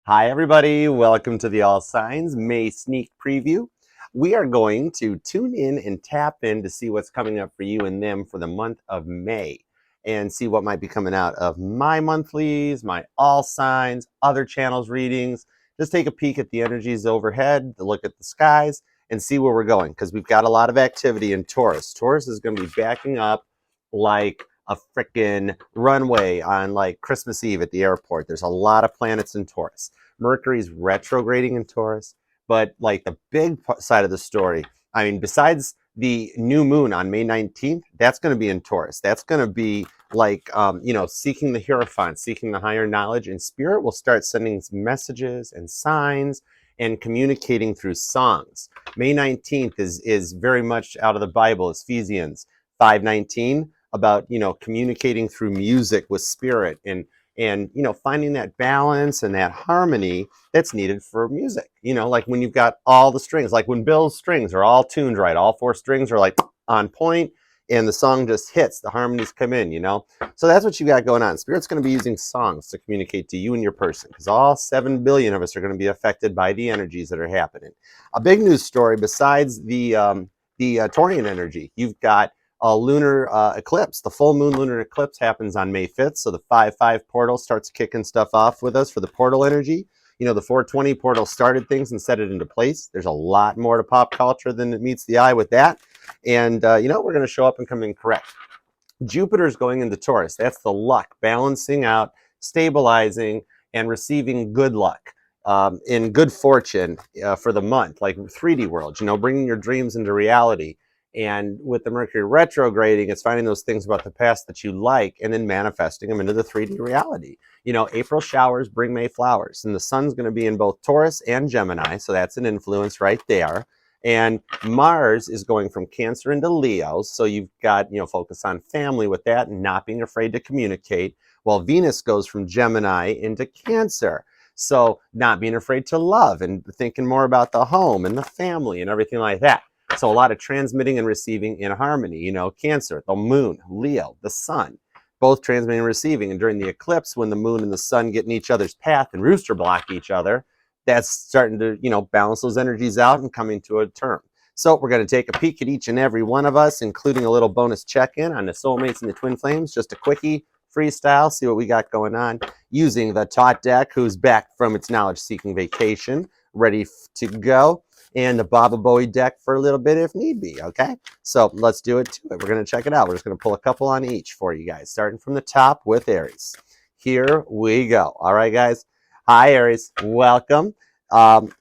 Hi, everybody. Welcome to the All Signs May sneak preview. We are going to tune in and tap in to see what's coming up for you and them for the month of May and see what might be coming out of my monthlies, my All Signs, other channels readings. Just take a peek at the energies overhead, look at the skies, and see where we're going because we've got a lot of activity in Taurus. Taurus is going to be backing up like a frickin' runway on like Christmas Eve at the airport. There's a lot of planets in Taurus. Mercury's retrograding in Taurus, but like the big side of the story, I mean, besides the new moon on May 19th, that's going to be in Taurus. That's going to be like, seeking the Hierophant, seeking the higher knowledge, and spirit will start sending messages and signs and communicating through songs. May 19th is very much out of the Bible, Ephesians 5:19, about communicating through music with spirit and finding that balance and that harmony that's needed for music. Like when you've got all the strings, like when Bill's strings are all tuned right, all four strings are like on point and the song just hits, the harmonies come in. So that's what you got going on. Spirit's going to be using songs to communicate to you and your person because all 7 billion of us are going to be affected by the energies that are happening. A big news story besides the Taurian energy, you've got a lunar eclipse. The full moon lunar eclipse happens on May 5th. So the 5/5 portal starts kicking stuff off with us for the portal energy. The 420 portal started things and set it into place. There's a lot more to pop culture than it meets the eye with that. And, we're going to show up and come in correct. Jupiter's going into Taurus. That's the luck, balancing out, stabilizing, and receiving good luck. In good fortune for the month, like 3D world, bringing your dreams into reality. And with the Mercury retrograding, it's finding those things about the past that you like and then manifesting them into the 3D reality. April showers bring May flowers. And the sun's going to be in both Taurus and Gemini. So that's an influence right there. And Mars is going from Cancer into Leo. So you've got, focus on family with that and not being afraid to communicate. While Venus goes from Gemini into Cancer. So not being afraid to love and thinking more about the home and the family and everything like that. So a lot of transmitting and receiving in harmony, Cancer, the moon, Leo, the sun, both transmitting and receiving. And during the eclipse, when the moon and the sun get in each other's path and rooster block each other, that's starting to, balance those energies out and coming to a term. So we're going to take a peek at each and every one of us, including a little bonus check-in on the soulmates and the twin flames, just a quickie freestyle, see what we got going on using the Tot deck, who's back from its knowledge-seeking vacation, ready to go. And the Baba Bowie deck for a little bit if need be, okay? So let's do it to it. We're going to check it out. We're just going to pull a couple on each for you guys, starting from the top with Aries. Here we go. All right, guys. Hi, Aries. Welcome.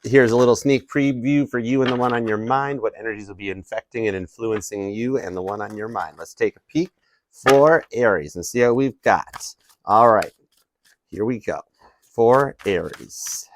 Here's a little sneak preview for you and the one on your mind, what energies will be infecting and influencing you and the one on your mind. Let's take a peek for Aries and see what we've got. All right. Here we go. For Aries.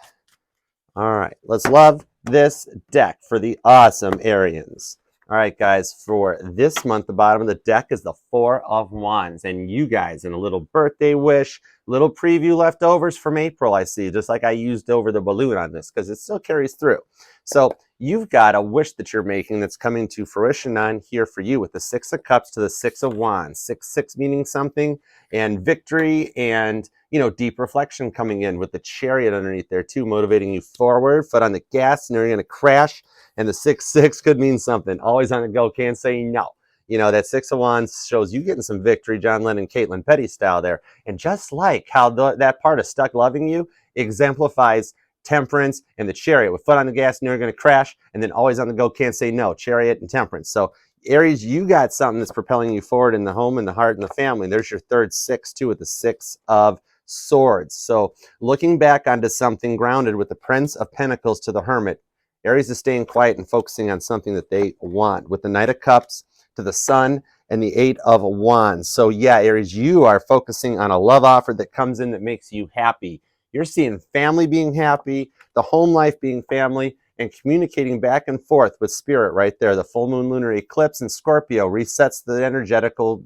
All right. Let's love this deck for the awesome Arians. All right, guys, for this month, the bottom of the deck is the Four of Wands. And you guys, in a little birthday wish, little preview leftovers from April, I see, just like I used over the balloon on this, because it still carries through. So you've got a wish that you're making that's coming to fruition on here for you with the Six of Cups to the Six of Wands. 6-6 meaning something, and victory and, deep reflection coming in with the Chariot underneath there too, motivating you forward, foot on the gas, and you're going to crash. And the 6-6 could mean something. Always on the go, can't say no. That Six of Wands shows you getting some victory, John Lennon, Caitlin Petty style there. And just like how that part of stuck loving you exemplifies Temperance and the Chariot with foot on the gas, and you're going to crash, and then always on the go, can't say no, Chariot and Temperance. So Aries, you got something that's propelling you forward in the home and the heart and the family. And there's your third 6 too with the 6 of Swords. So looking back onto something grounded with the Prince of Pentacles to the Hermit, Aries is staying quiet and focusing on something that they want with the Knight of Cups to the Sun and the 8 of Wands. So yeah, Aries, you are focusing on a love offer that comes in that makes you happy. You're seeing family being happy, the home life being family, and communicating back and forth with spirit right there. The full moon lunar eclipse in Scorpio resets the energetical,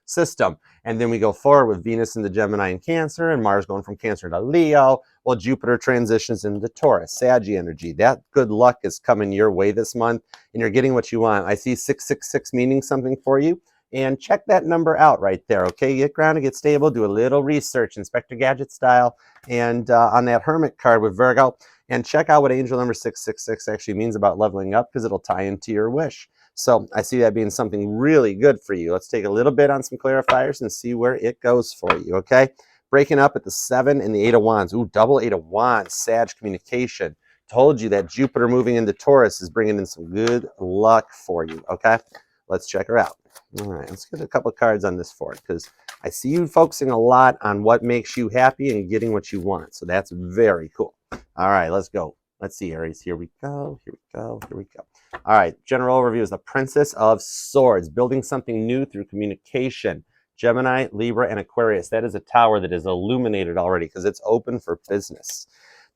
system. And then we go forward with Venus into Gemini and Cancer, and Mars going from Cancer to Leo, while Jupiter transitions into Taurus, Saggy energy. That good luck is coming your way this month, and you're getting what you want. I see 666 meaning something for you. and check that number out right there, okay? Get grounded, get stable, do a little research, Inspector Gadget style, and on that Hermit card with Virgo, and check out what angel number 666 actually means about leveling up, because it'll tie into your wish. So I see that being something really good for you. Let's take a little bit on some clarifiers and see where it goes for you, okay? Breaking up at the 7 and the 8 of Wands. Ooh, double 8 of Wands, Sag communication. Told you that Jupiter moving into Taurus is bringing in some good luck for you, okay? Let's check her out. All right, let's get a couple of cards on this for it, because I see you focusing a lot on what makes you happy and getting what you want. So that's very cool. All right, let's go. Let's see, Aries. Here we go. Here we go. Here we go. All right, general overview is the Princess of Swords, building something new through communication. Gemini, Libra, and Aquarius. That is a tower that is illuminated already because it's open for business.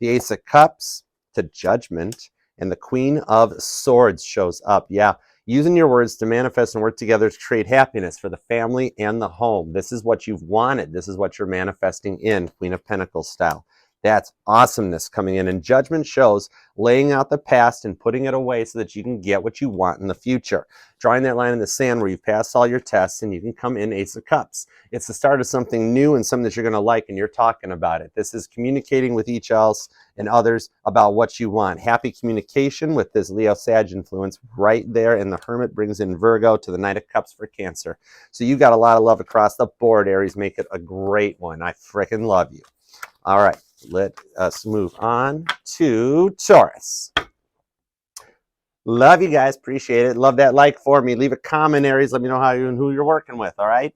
The Ace of Cups to Judgment, and the Queen of Swords shows up. Yeah, using your words to manifest and work together to create happiness for the family and the home. This is what you've wanted. This is what you're manifesting in Queen of Pentacles style. That's awesomeness coming in. And Judgment shows laying out the past and putting it away so that you can get what you want in the future. Drawing that line in the sand where you've passed all your tests and you can come in Ace of Cups. It's the start of something new and something that you're going to like, and you're talking about it. This is communicating with each else and others about what you want. Happy communication with this Leo Sag influence right there. And the Hermit brings in Virgo to the Knight of Cups for Cancer. So you got a lot of love across the board, Aries. Make it a great one. I freaking love you. All right. Let us move on to Taurus. Love you guys. Appreciate it. Love that like for me. Leave a comment, Aries. Let me know how you and who you're working with. All right.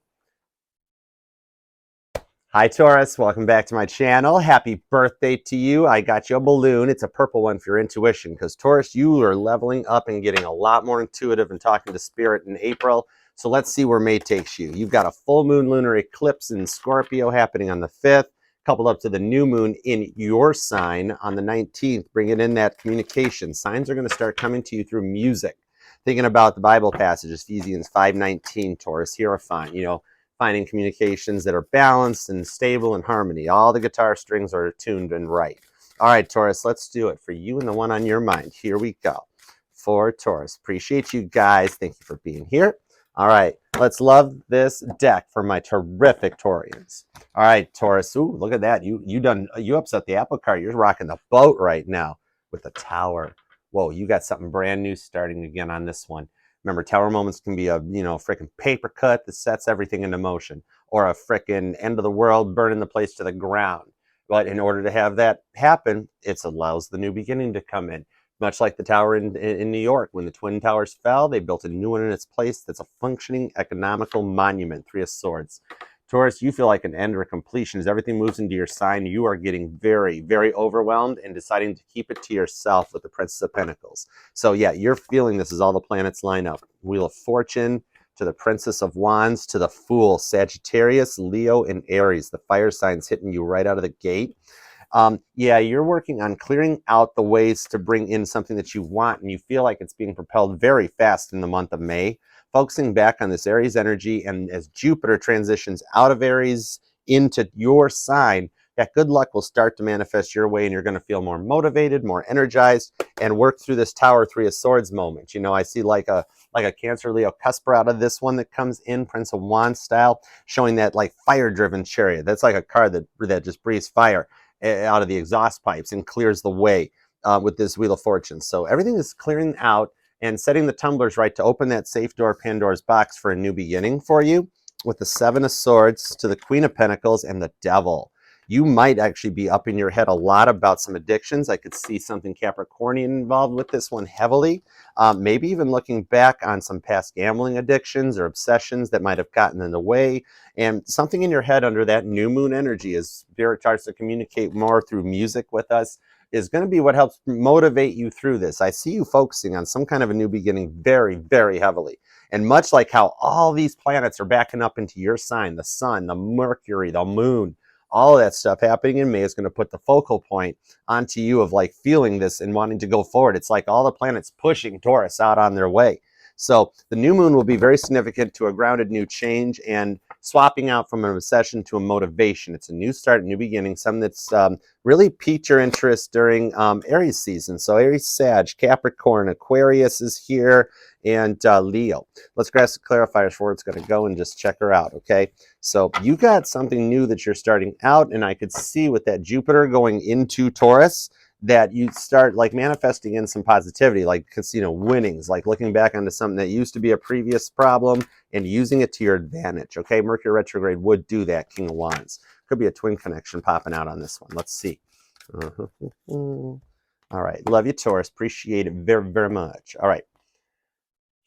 Hi, Taurus. Welcome back to my channel. Happy birthday to you. I got you a balloon. It's a purple one for your intuition, because Taurus, you are leveling up and getting a lot more intuitive and talking to spirit in April. So let's see where May takes you. You've got a full moon lunar eclipse in Scorpio happening on the 5th. Coupled up to the new moon in your sign on the 19th, bringing in that communication. Signs are going to start coming to you through music. Thinking about the Bible passages, Ephesians 5:19, Taurus, here are fine. You know, finding communications that are balanced and stable and harmony. All the guitar strings are tuned and right. All right, Taurus, let's do it for you and the one on your mind. Here we go. For Taurus. Appreciate you guys. Thank you for being here. All right, let's love this deck for my terrific Taurians. All right, Taurus. Ooh, look at that. You upset the apple cart. You're rocking the boat right now with the Tower. Whoa, you got something brand new starting again on this one. Remember, Tower moments can be a freaking paper cut that sets everything into motion, or a freaking end of the world burning the place to the ground. But in order to have that happen, it allows the new beginning to come in. Much like the tower in New York. When the Twin Towers fell, they built a new one in its place that's a functioning economical monument. 3 of Swords. Taurus, you feel like an end or a completion. As everything moves into your sign, you are getting very, very overwhelmed and deciding to keep it to yourself with the Princess of Pentacles. So yeah, you're feeling this as all the planets line up. Wheel of Fortune to the Princess of Wands to the Fool. Sagittarius, Leo, and Aries. The fire signs hitting you right out of the gate. Yeah, you're working on clearing out the ways to bring in something that you want, and you feel like it's being propelled very fast in the month of May. Focusing back on this Aries energy, and as Jupiter transitions out of Aries into your sign, that good luck will start to manifest your way, and you're going to feel more motivated, more energized, and work through this Tower 3 of Swords moment. You know, I see like a Cancer Leo cusper out of this one that comes in Prince of Wands style, showing that like fire-driven chariot. That's like a car that just breathes fire out of the exhaust pipes and clears the way with this Wheel of Fortune. So everything is clearing out and setting the tumblers right to open that safe door, Pandora's box, for a new beginning for you, with the 7 of Swords to the Queen of Pentacles and the Devil. You might actually be up in your head a lot about some addictions. I could see something Capricornian involved with this one heavily. Maybe even looking back on some past gambling addictions or obsessions that might have gotten in the way. And something in your head under that new moon energy, as Spirit starts to communicate more through music with us, is going to be what helps motivate you through this. I see you focusing on some kind of a new beginning very, very heavily. And much like how all these planets are backing up into your sign, the sun, the Mercury, the moon, all of that stuff happening in May is going to put the focal point onto you of like feeling this and wanting to go forward. It's like all the planets pushing Taurus out on their way. So the new moon will be very significant to a grounded new change and swapping out from an obsession to a motivation. It's a new start, new beginning, something that's really piqued your interest during Aries season. So Aries, Sag, Capricorn, Aquarius is here, and Leo. Let's grab some clarifiers for where it's going to go and just check her out, okay? So you got something new that you're starting out, and I could see with that Jupiter going into Taurus that you start like manifesting in some positivity, like casino winnings, like looking back onto something that used to be a previous problem and using it to your advantage, okay? Mercury retrograde would do that, King of Wands. Could be a twin connection popping out on this one. Let's see. All right. Love you, Taurus. Appreciate it very, very much. All right.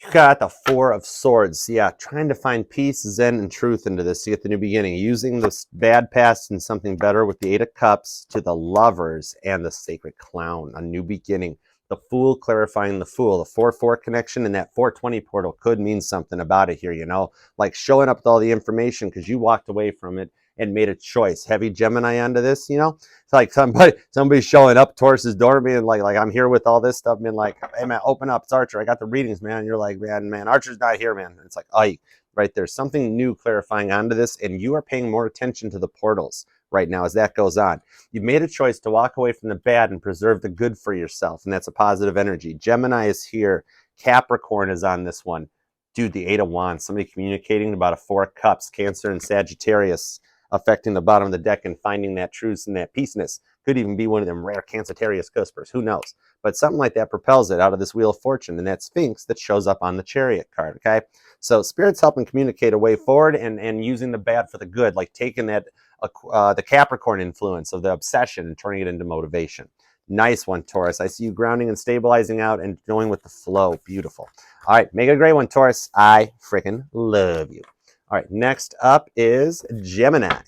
You got the Four of Swords. Yeah, trying to find peace, zen, and truth into this to get the new beginning. Using this bad past and something better with the Eight of Cups to the Lovers and the Sacred Clown. A new beginning. The Fool clarifying the Fool. The 4-4 connection and that 420 portal could mean something about it here, you know? Like showing up with all the information because you walked away from it and made a choice. Heavy Gemini onto this, you know? It's like somebody showing up Taurus's door being like I'm here with all this stuff, being like, hey man, open up, it's Archer. I got the readings, man. And you're like, man, Archer's not here, man. And it's like, oh, right there. Something new clarifying onto this, and you are paying more attention to the portals right now as that goes on. You've made a choice to walk away from the bad and preserve the good for yourself, and that's a positive energy. Gemini is here. Capricorn is on this one. Dude, the Eight of Wands. Somebody communicating about a Four of Cups. Cancer and Sagittarius affecting the bottom of the deck and finding that truth and that peaceness. Could even be one of them rare Cancerius cuspers. Who knows? But something like that propels it out of this Wheel of Fortune and that Sphinx that shows up on the Chariot card, okay? So Spirit's helping communicate a way forward and using the bad for the good, like taking that the Capricorn influence of the obsession and turning it into motivation. Nice one, Taurus. I see you grounding and stabilizing out and going with the flow. Beautiful. All right, make it a great one, Taurus. I freaking love you. All right, next up is Gemini.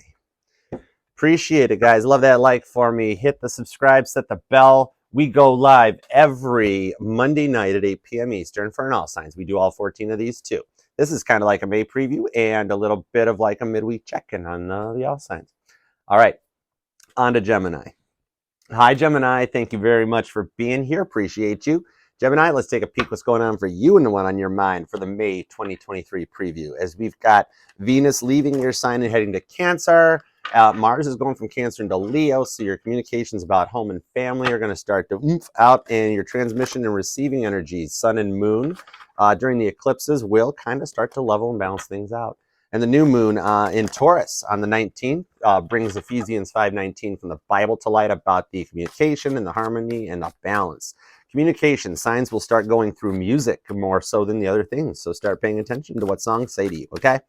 Appreciate it, guys. Love that like for me. Hit the subscribe, set the bell. We go live every Monday night at 8 p.m. Eastern for an all signs. We do all 14 of these too. This is kind of like a May preview and a little bit of like a midweek check-in on the all signs. All right, on to Gemini. Hi, Gemini. Thank you very much for being here. Appreciate you. Gemini, let's take a peek what's going on for you and the one on your mind for the May 2023 preview. As we've got Venus leaving your sign and heading to Cancer. Mars is going from Cancer into Leo, so your communications about home and family are going to start to oomph out, and your transmission and receiving energies, Sun and Moon, during the eclipses will kind of start to level and balance things out. And the new moon in Taurus on the 19th brings Ephesians 5:19 from the Bible to light about the communication and the harmony and the balance. Communication, signs will start going through music more so than the other things. So start paying attention to what songs say to you, okay?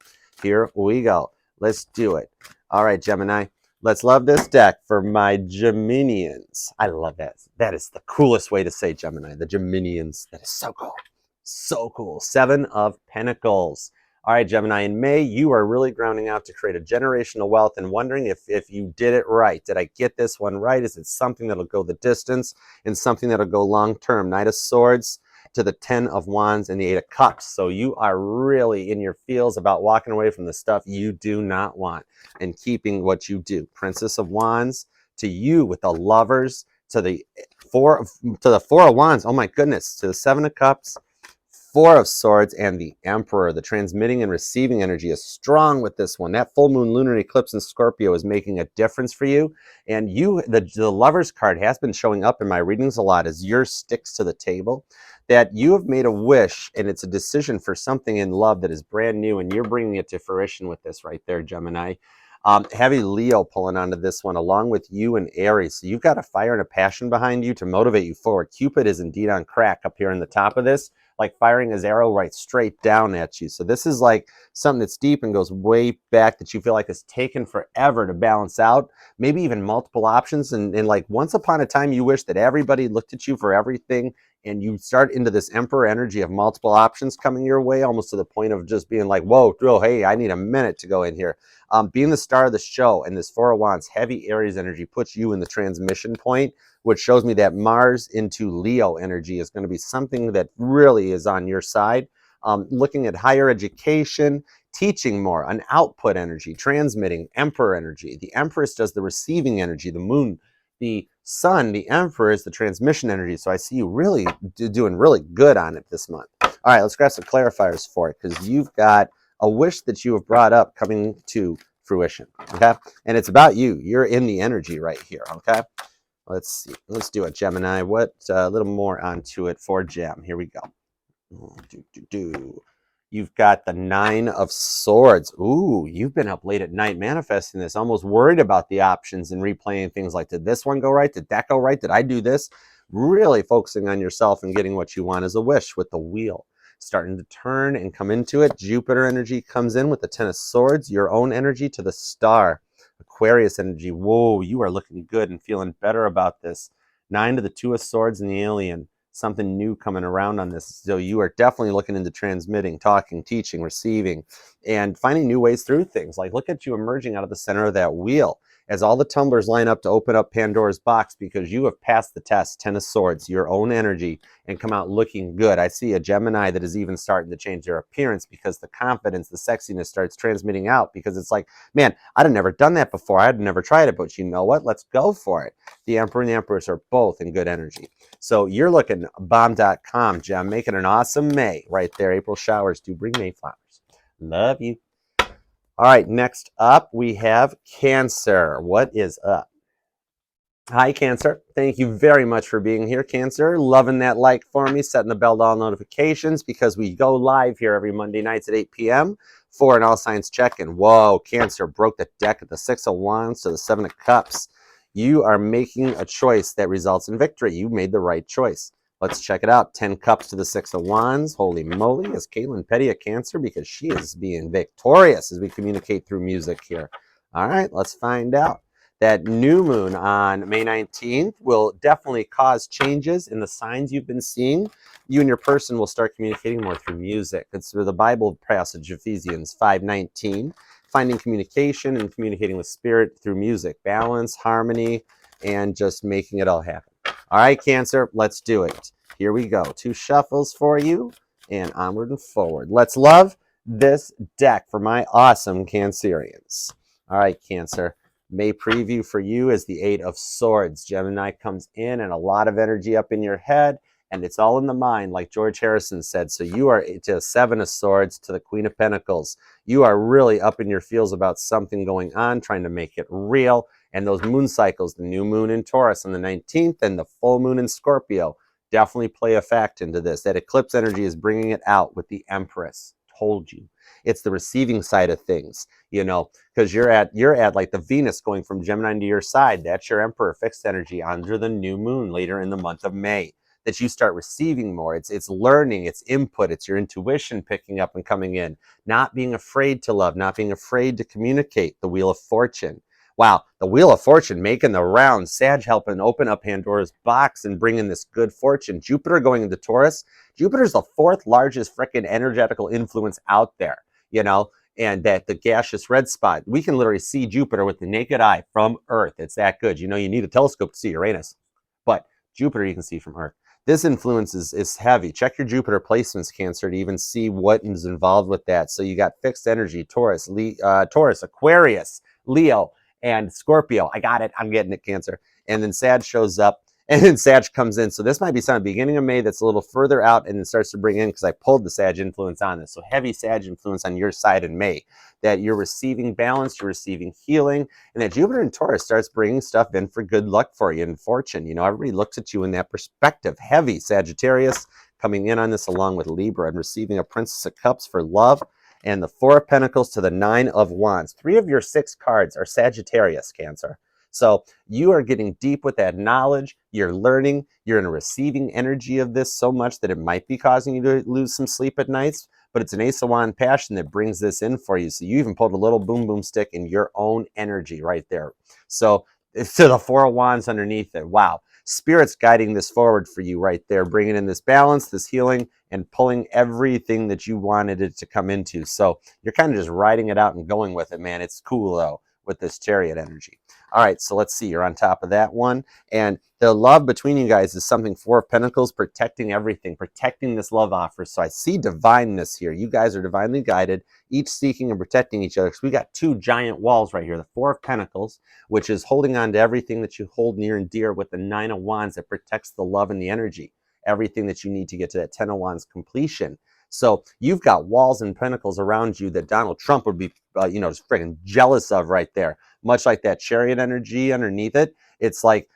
Here we go. Let's do it. All right, Gemini. Let's love this deck for my Geminians. I love that. That is the coolest way to say Gemini, the Geminians. That is so cool. So cool. 7 of Pentacles. All right, Gemini, in May, you are really grounding out to create a generational wealth and wondering if you did it right. Did I get this one right? Is it something that'll go the distance and something that'll go long term? Knight of Swords to the 10 of Wands and the 8 of Cups. So you are really in your feels about walking away from the stuff you do not want and keeping what you do. Princess of Wands to you with the Lovers to the 4 of Wands. Oh my goodness, to the 7 of Cups. 4 of Swords and the Emperor. The transmitting and receiving energy is strong with this one. That full moon lunar eclipse in Scorpio is making a difference for you. And the Lovers card has been showing up in my readings a lot as yours sticks to the table. That you have made a wish and it's a decision for something in love that is brand new and you're bringing it to fruition with this right there, Gemini. Heavy Leo pulling onto this one along with you and Aries. So you've got a fire and a passion behind you to motivate you forward. Cupid is indeed on crack up here in the top of this, like firing his arrow right straight down at you. So this is like something that's deep and goes way back that you feel like it's taken forever to balance out. Maybe even multiple options. And like once upon a time, you wish that everybody looked at you for everything. And you start into this Emperor energy of multiple options coming your way, almost to the point of just being like, whoa, hey, I need a minute to go in here. Being the star of the show and this 4 of Wands, heavy Aries energy puts you in the transmission point, which shows me that Mars into Leo energy is going to be something that really is on your side. Looking at higher education, teaching more, an output energy, transmitting Emperor energy. The Empress does the receiving energy, the moon. The Sun, the Emperor, is the transmission energy. So I see you really doing really good on it this month. All right, let's grab some clarifiers for it because you've got a wish that you have brought up coming to fruition, okay? And it's about you. You're in the energy right here, okay? Let's see. Let's do it, Gemini. What a little more onto it for Gem. Here we go. You've got the 9 of Swords. Ooh, you've been up late at night manifesting this, almost worried about the options and replaying things like, did this one go right? Did that go right? Did I do this? Really focusing on yourself and getting what you want as a wish with the wheel. Starting to turn and come into it. Jupiter energy comes in with the 10 of Swords, your own energy to the star. Aquarius energy. Whoa, you are looking good and feeling better about this. 9 to the 2 of Swords and the alien. Something new coming around on this. So you are definitely looking into transmitting, talking, teaching, receiving, and finding new ways through things. Like, look at you emerging out of the center of that wheel as all the tumblers line up to open up Pandora's box, because you have passed the test, 10 of Swords, your own energy, and come out looking good. I see a Gemini that is even starting to change their appearance because the confidence, the sexiness starts transmitting out, because it's like, man, I'd have never done that before. I'd never tried it, but you know what? Let's go for it. The Emperor and the Empress are both in good energy. So you're looking bomb.com, Gem, making an awesome May right there. April showers do bring May flowers. Love you. All right, next up we have Cancer. What is up? Hi, Cancer. Thank you very much for being here, Cancer. Loving that like for me, setting the bell to all notifications, because we go live here every Monday nights at 8 p.m. for an all signs check-in. Whoa, Cancer broke the deck at the 6 of Wands to the 7 of Cups. You are making a choice that results in victory. You made the right choice. Let's check it out. 10 Cups to the 6 of Wands. Holy moly, is Caitlin Petty a Cancer? Because she is being victorious as we communicate through music here. All right, let's find out. That new moon on May 19th will definitely cause changes in the signs you've been seeing. You and your person will start communicating more through music. It's the Bible passage, Ephesians 5:19. Finding communication and communicating with spirit through music. Balance, harmony, and just making it all happen. All right, Cancer, let's do it. Here we go. 2 shuffles for you, and onward and forward. Let's love this deck for my awesome Cancerians. All right, Cancer. May preview for you is the 8 of Swords. Gemini comes in and a lot of energy up in your head, and it's all in the mind, like George Harrison said. So you are to 7 of Swords to the Queen of Pentacles. You are really up in your feels about something going on, trying to make it real. And those moon cycles, the new moon in Taurus on the 19th and the full moon in Scorpio, definitely play a fact into this. That eclipse energy is bringing it out with the Empress. Told you. It's the receiving side of things, you know, because you're at like the Venus going from Gemini to your side. That's your Emperor fixed energy under the new moon later in the month of May. That you start receiving more. It's learning, it's input, it's your intuition picking up and coming in. Not being afraid to love, not being afraid to communicate. The Wheel of Fortune. Wow, the Wheel of Fortune making the rounds. Sag helping open up Pandora's box and bringing this good fortune. Jupiter going into Taurus. Jupiter's the 4th largest freaking energetical influence out there, you know, and that the gaseous red spot. We can literally see Jupiter with the naked eye from Earth. It's that good. You know, you need a telescope to see Uranus, but Jupiter you can see from Earth. This influence is heavy. Check your Jupiter placements, Cancer, to even see what is involved with that. So you got fixed energy, Taurus, Aquarius, Leo, and Scorpio. I got it. I'm getting it, Cancer. And then Sag shows up, and then Sag comes in. So this might be some beginning of May that's a little further out and then starts to bring in, because I pulled the Sag influence on this. So heavy Sag influence on your side in May, that you're receiving balance, you're receiving healing, and that Jupiter in Taurus starts bringing stuff in for good luck for you and fortune. You know, everybody looks at you in that perspective. Heavy Sagittarius coming in on this along with Libra and receiving a Princess of Cups for love, and the 4 of Pentacles to the 9 of Wands. 3 of your 6 cards are Sagittarius, Cancer. So you are getting deep with that knowledge. You're learning. You're in a receiving energy of this so much that it might be causing you to lose some sleep at nights. But it's an Ace of Wands passion that brings this in for you. So you even pulled a little boom boom stick in your own energy right there. So it's to the 4 of Wands underneath it. Wow. Spirit's guiding this forward for you right there, bringing in this balance, this healing, and pulling everything that you wanted it to come into. So you're kind of just riding it out and going with it, man. It's cool, though, with this Chariot energy. All right, so let's see. You're on top of that one. And the love between you guys is something 4 of Pentacles, protecting everything, protecting this love offer. So I see divineness here. You guys are divinely guided, each seeking and protecting each other. So we got 2 giant walls right here. The 4 of Pentacles, which is holding on to everything that you hold near and dear, with the 9 of Wands that protects the love and the energy, everything that you need to get to that 10 of Wands completion. So you've got walls and pinnacles around you that Donald Trump would be, just freaking jealous of right there. Much like that chariot energy underneath it. It's like,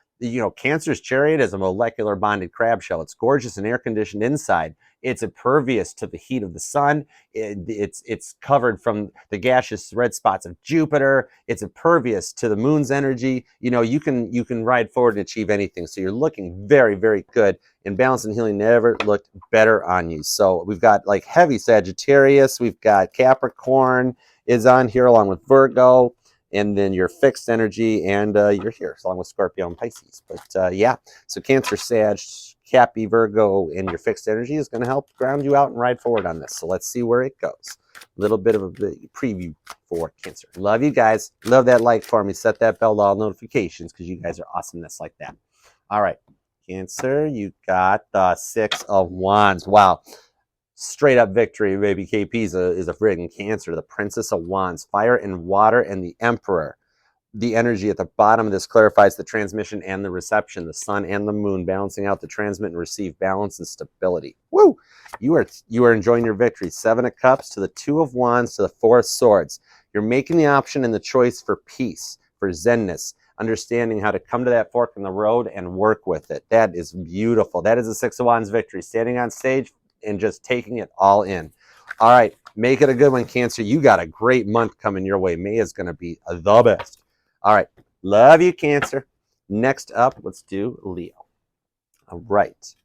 Cancer's chariot is a molecular bonded crab shell. It's gorgeous and air conditioned inside. It's impervious to the heat of the sun. It's covered from the gaseous red spots of Jupiter. It's impervious to the moon's energy. You can ride forward and achieve anything. So you're looking very, very good. And balance and healing never looked better on you. So we've got like heavy Sagittarius. We've got Capricorn is on here along with Virgo. And then your fixed energy, and you're here along with Scorpio and Pisces. But yeah, so Cancer, Sag, Cappy, Virgo, and your fixed energy is going to help ground you out and ride forward on this. So let's see where it goes. A little bit of a preview for Cancer. Love you guys. Love that like for me. Set that bell to all notifications because you guys are awesomeness like that. All right, Cancer, you got the 6 of Wands. Wow. Straight up victory, baby. KP is a friggin' Cancer. The Princess of Wands, fire and water, and the Emperor. The energy at the bottom of this clarifies the transmission and the reception, the sun and the moon balancing out the transmit and receive balance and stability. Woo! You are enjoying your victory. 7 of Cups to the 2 of Wands to the 4 of Swords. You're making the option and the choice for peace, for zenness, understanding how to come to that fork in the road and work with it. That is beautiful. That is the 6 of Wands victory. Standing on stage and just taking it all in. All right, make it a good one, Cancer. You got a great month coming your way. May is going to be the best. All right, love you, Cancer. Next up, let's do Leo. All right.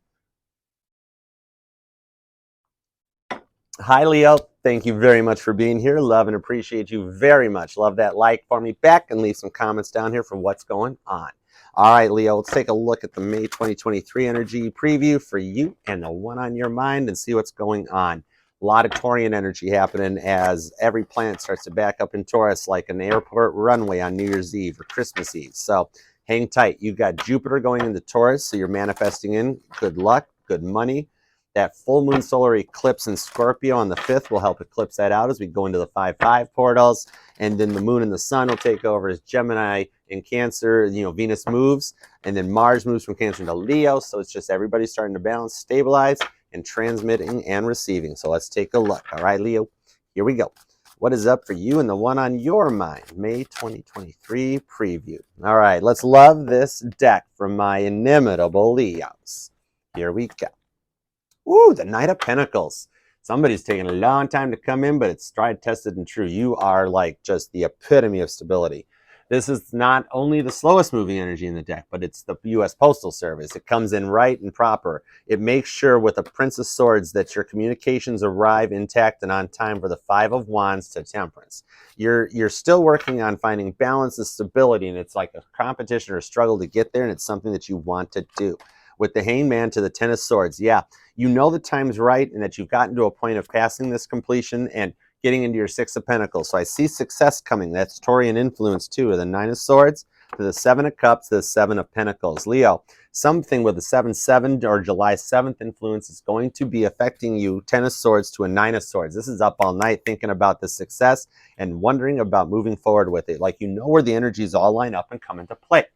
Hi, Leo. Thank you very much for being here. Love and appreciate you very much. Love that like for me back and leave some comments down here for what's going on. All right, Leo, let's take a look at the May 2023 energy preview for you and the one on your mind and see what's going on. A lot of Taurian energy happening as every planet starts to back up in Taurus like an airport runway on New Year's Eve or Christmas Eve. So hang tight. You've got Jupiter going into Taurus, so you're manifesting in good luck, good money. That full moon solar eclipse in Scorpio on the 5th will help eclipse that out as we go into the 5-5 portals. And then the moon and the sun will take over as Gemini in Cancer. Venus moves. And then Mars moves from Cancer into Leo. So it's just everybody starting to balance, stabilize, and transmitting and receiving. So let's take a look. All right, Leo, here we go. What is up for you and the one on your mind? May 2023 preview. All right, let's love this deck from my inimitable Leos. Here we go. Ooh, the Knight of Pentacles. Somebody's taking a long time to come in, but it's tried, tested, and true. You are like just the epitome of stability. This is not only the slowest moving energy in the deck, but it's the U.S. Postal Service. It comes in right and proper. It makes sure with the Prince of Swords that your communications arrive intact and on time for the 5 of Wands to Temperance. You're still working on finding balance and stability, and it's like a competition or a struggle to get there, and it's something that you want to do. With the Hangman to the 10 of Swords, yeah, you know the time's right and that you've gotten to a point of passing this completion and getting into your 6 of Pentacles. So I see success coming. That's Taurian influence too, to the 9 of Swords, to the 7 of Cups, to the 7 of Pentacles. Leo, something with the 7-7 or July 7th influence is going to be affecting you, 10 of Swords to a 9 of Swords. This is up all night thinking about the success and wondering about moving forward with it. Like where the energies all line up and come into play.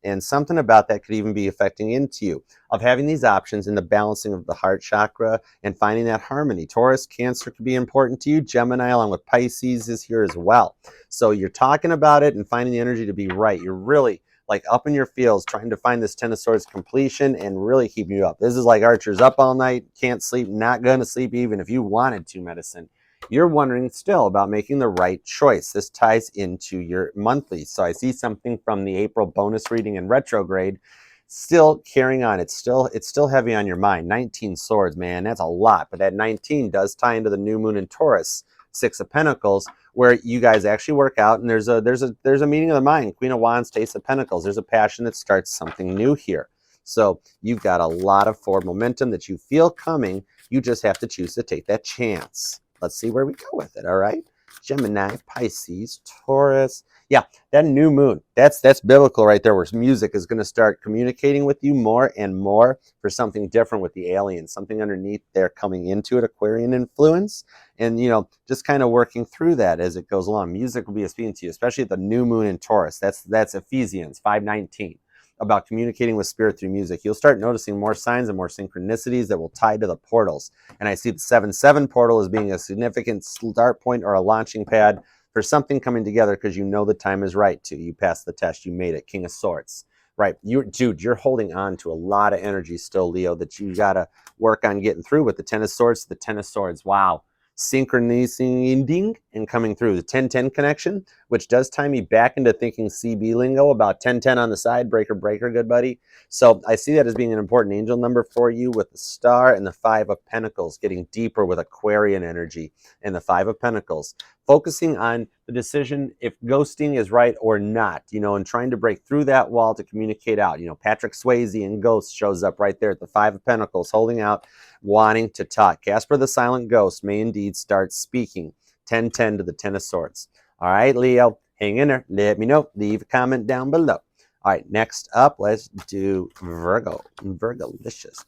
And something about that could even be affecting into you of having these options in the balancing of the heart chakra and finding that harmony. Taurus, Cancer could be important to you. Gemini along with Pisces is here as well. So you're talking about it and finding the energy to be right. You're really like up in your fields trying to find this 10 of Swords completion and really keeping you up. This is like Archer's up all night, can't sleep, not going to sleep even if you wanted to medicine. You're wondering still about making the right choice. This ties into your monthly. So I see something from the April bonus reading in retrograde still carrying on. It's still heavy on your mind. 19 swords, man, that's a lot. But that 19 does tie into the new moon in Taurus, 6 of Pentacles, where you guys actually work out and there's a meeting of the mind. Queen of Wands, Ace of Pentacles. There's a passion that starts something new here. So you've got a lot of forward momentum that you feel coming. You just have to choose to take that chance. Let's see where we go with it, all right? Gemini, Pisces, Taurus. Yeah, that new moon, that's biblical right there, where music is going to start communicating with you more and more for something different with the aliens, something underneath there coming into it, Aquarian influence, and, just kind of working through that as it goes along. Music will be speaking to you, especially at the new moon in Taurus. That's Ephesians 5:19. about communicating with spirit through music. You'll start noticing more signs and more synchronicities that will tie to the portals. And I see the 7-7 portal as being a significant start point or a launching pad for something coming together, because you know the time is right to. You passed the test, you made it. King of Swords. Right, dude, you're holding on to a lot of energy still, Leo, that you got to work on getting through with the Ten of Swords. The Ten of Swords, wow. Synchronizing and coming through. The 10-10 connection, which does tie me back into thinking CB lingo about 10-10 on the side, breaker, breaker, good buddy. So I see that as being an important angel number for you, with the Star and the 5 of Pentacles, getting deeper with Aquarian energy and the 5 of Pentacles. Focusing on the decision if ghosting is right or not, you know, and trying to break through that wall to communicate out. You know, Patrick Swayze in Ghost shows up right there at the 5 of Pentacles, holding out, wanting to talk. Casper the Silent Ghost may indeed start speaking. 10-10 to the 10 of Swords. All right, Leo, hang in there. Let me know. Leave a comment down below. All right, next up, let's do Virgo. Virgo-licious.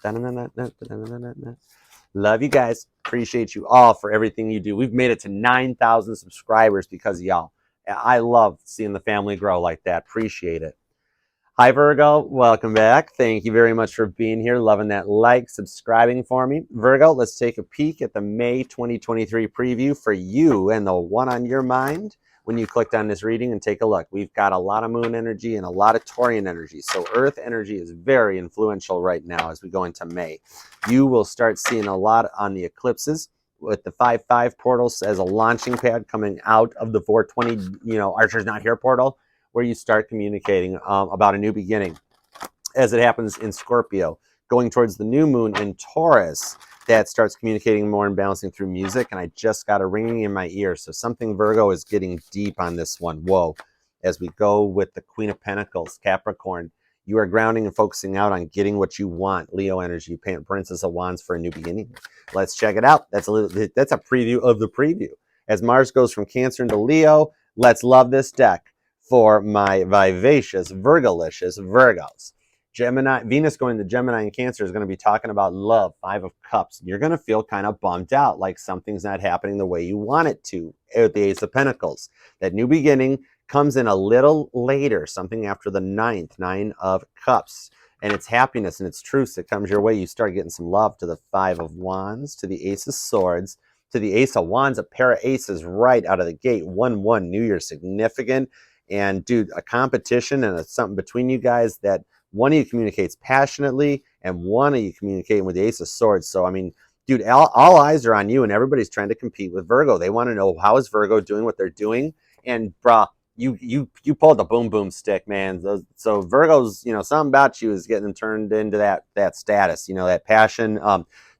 Love you guys. Appreciate you all for everything you do. We've made it to 9,000 subscribers because of y'all. I love seeing the family grow like that. Appreciate it. Hi, Virgo. Welcome back. Thank you very much for being here. Loving that like, subscribing for me. Virgo, let's take a peek at the May 2023 preview for you and the one on your mind when you clicked on this reading, and take a look. We've got a lot of moon energy and a lot of Taurian energy. So earth energy is very influential right now as we go into May. You will start seeing a lot on the eclipses, with the 5-5 portals as a launching pad coming out of the 420, you know, Archer's Not Here portal, where you start communicating about a new beginning, as it happens in Scorpio. Going towards the new moon in Taurus, that starts communicating more and balancing through music. And I just got a ringing in my ear. So something, Virgo, is getting deep on this one. Whoa. As we go with the Queen of Pentacles, Capricorn, you are grounding and focusing out on getting what you want. Leo energy, Princess of Wands for a new beginning. Let's check it out. That's a preview of the preview. As Mars goes from Cancer into Leo, let's love this deck for my vivacious, Virgo-licious Virgos. Gemini, Venus going to Gemini and Cancer is going to be talking about love, 5 of Cups. You're going to feel kind of bummed out, like something's not happening the way you want it to, with the Ace of Pentacles. That new beginning comes in a little later, something after the 9th, 9 of Cups. And it's happiness and it's truth that comes your way. You start getting some love to the 5 of Wands, to the Ace of Swords, to the Ace of Wands, a pair of aces right out of the gate. 1-1, New Year, significant. And dude, a competition and something between you guys that one of you communicates passionately and one of you communicating with the Ace of Swords. So, I mean, dude, all eyes are on you, and everybody's trying to compete with Virgo. They want to know, how is Virgo doing what they're doing? And brah, you pulled the boom boom stick, man. So Virgo's, you know, something about you is getting them turned into that status, you know, that passion,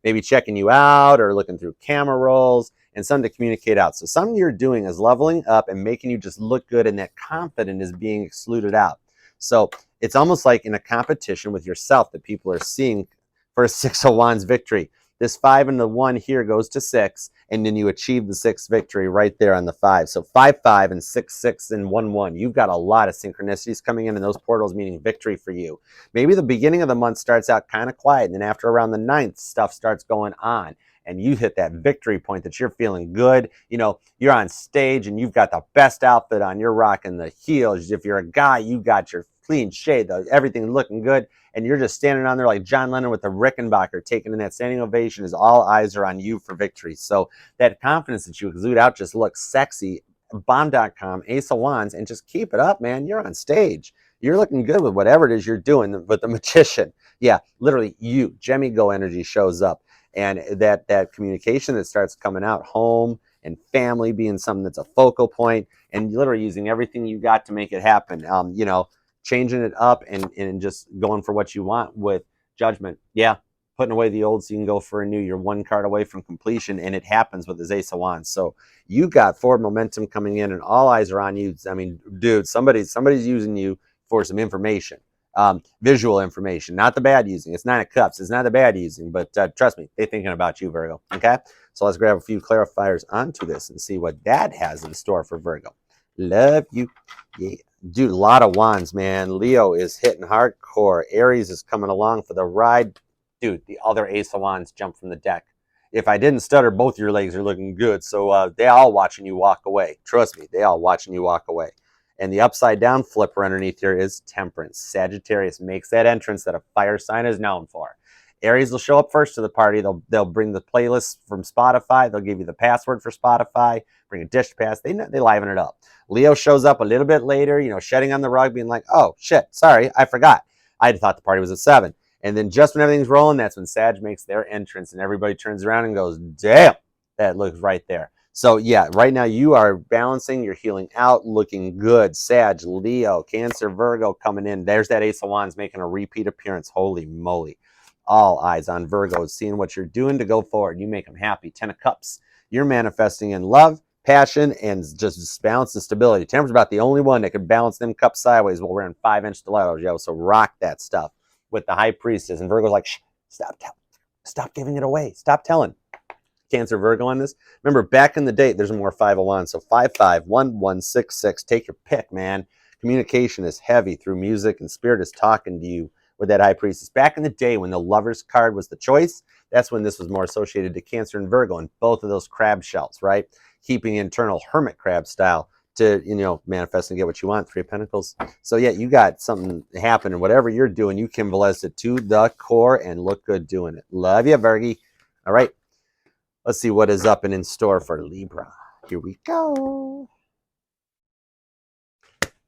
maybe checking you out or looking through camera rolls, and something to communicate out. So something you're doing is leveling up and making you just look good, and that confidence is being exuded out. So it's almost like in a competition with yourself that people are seeing for a 6 of Wands victory. This 5 and the 1 here goes to 6, and then you achieve the 6th victory right there on the 5. So 5-5 and 6-6 and 1-1. You've got a lot of synchronicities coming in those portals, meaning victory for you. Maybe the beginning of the month starts out kind of quiet, and then after around the 9th, stuff starts going on, and you hit that victory point that you're feeling good. You know, you're on stage and you've got the best outfit on. You're rocking the heels. If you're a guy, you got your clean shade, everything looking good, and you're just standing on there like John Lennon with the Rickenbacker, taking in that standing ovation as all eyes are on you for victory. So that confidence that you exude out just looks sexy. Bomb.com, Ace of Wands, and just keep it up, man. You're on stage. You're looking good with whatever it is you're doing. But the Magician, yeah, literally you, Gemini energy shows up, and that communication that starts coming out, home and family being something that's a focal point, and literally using everything you got to make it happen. You know, changing it up and just going for what you want with Judgment. Yeah, putting away the old so you can go for a new. You're 1 card away from completion, and it happens with his Ace of Wands. So you got forward momentum coming in, and all eyes are on you. I mean, dude, somebody's using you for some information, visual information, not the bad using. It's 9 of Cups. It's not the bad using, but trust me, they're thinking about you, Virgo. Okay, so let's grab a few clarifiers onto this and see what that has in store for Virgo. Love you. Yeah. Dude, a lot of wands, man. Leo is hitting hardcore. Aries is coming along for the ride. Dude, the other Ace of Wands jumped from the deck. If I didn't stutter, both your legs are looking good. So they all watching you walk away. Trust me, they all watching you walk away. And the upside down flipper underneath here is Temperance. Sagittarius makes that entrance that a fire sign is known for. Aries will show up first to the party. They'll bring the playlist from Spotify. They'll give you the password for Spotify, bring a dish pass. They liven it up. Leo shows up a little bit later, shedding on the rug, being like, oh, shit, sorry, I forgot. I thought the party was at 7. And then just when everything's rolling, that's when Sag makes their entrance, and everybody turns around and goes, damn, that looks right there. So, yeah, right now you are balancing, you're healing out, looking good. Sag, Leo, Cancer, Virgo coming in. There's that Ace of Wands making a repeat appearance. Holy moly. All eyes on Virgo, seeing what you're doing to go forward. You make them happy. 10 of Cups. You're manifesting in love, passion, and just balance and stability. Temperance about the only one that can balance them cups sideways while we're in 5-inch stilettos, yo. So rock that stuff with the High Priestess. And Virgo's like, shh, stop telling. Stop giving it away. Stop telling. Cancer, Virgo on this. Remember, back in the day, there's more 5 of Wands. So 551166. Take your pick, man. Communication is heavy through music, and Spirit is talking to you with that High Priestess. Back in the day when the Lover's card was the choice, that's when this was more associated to Cancer and Virgo, and both of those crab shells, right? Keeping internal hermit crab style to, manifest and get what you want. 3 of Pentacles. So yeah, you got something happening. Whatever you're doing, you symbolize it to the core and look good doing it. Love you, Virgie. All right. Let's see what is up and in store for Libra. Here we go.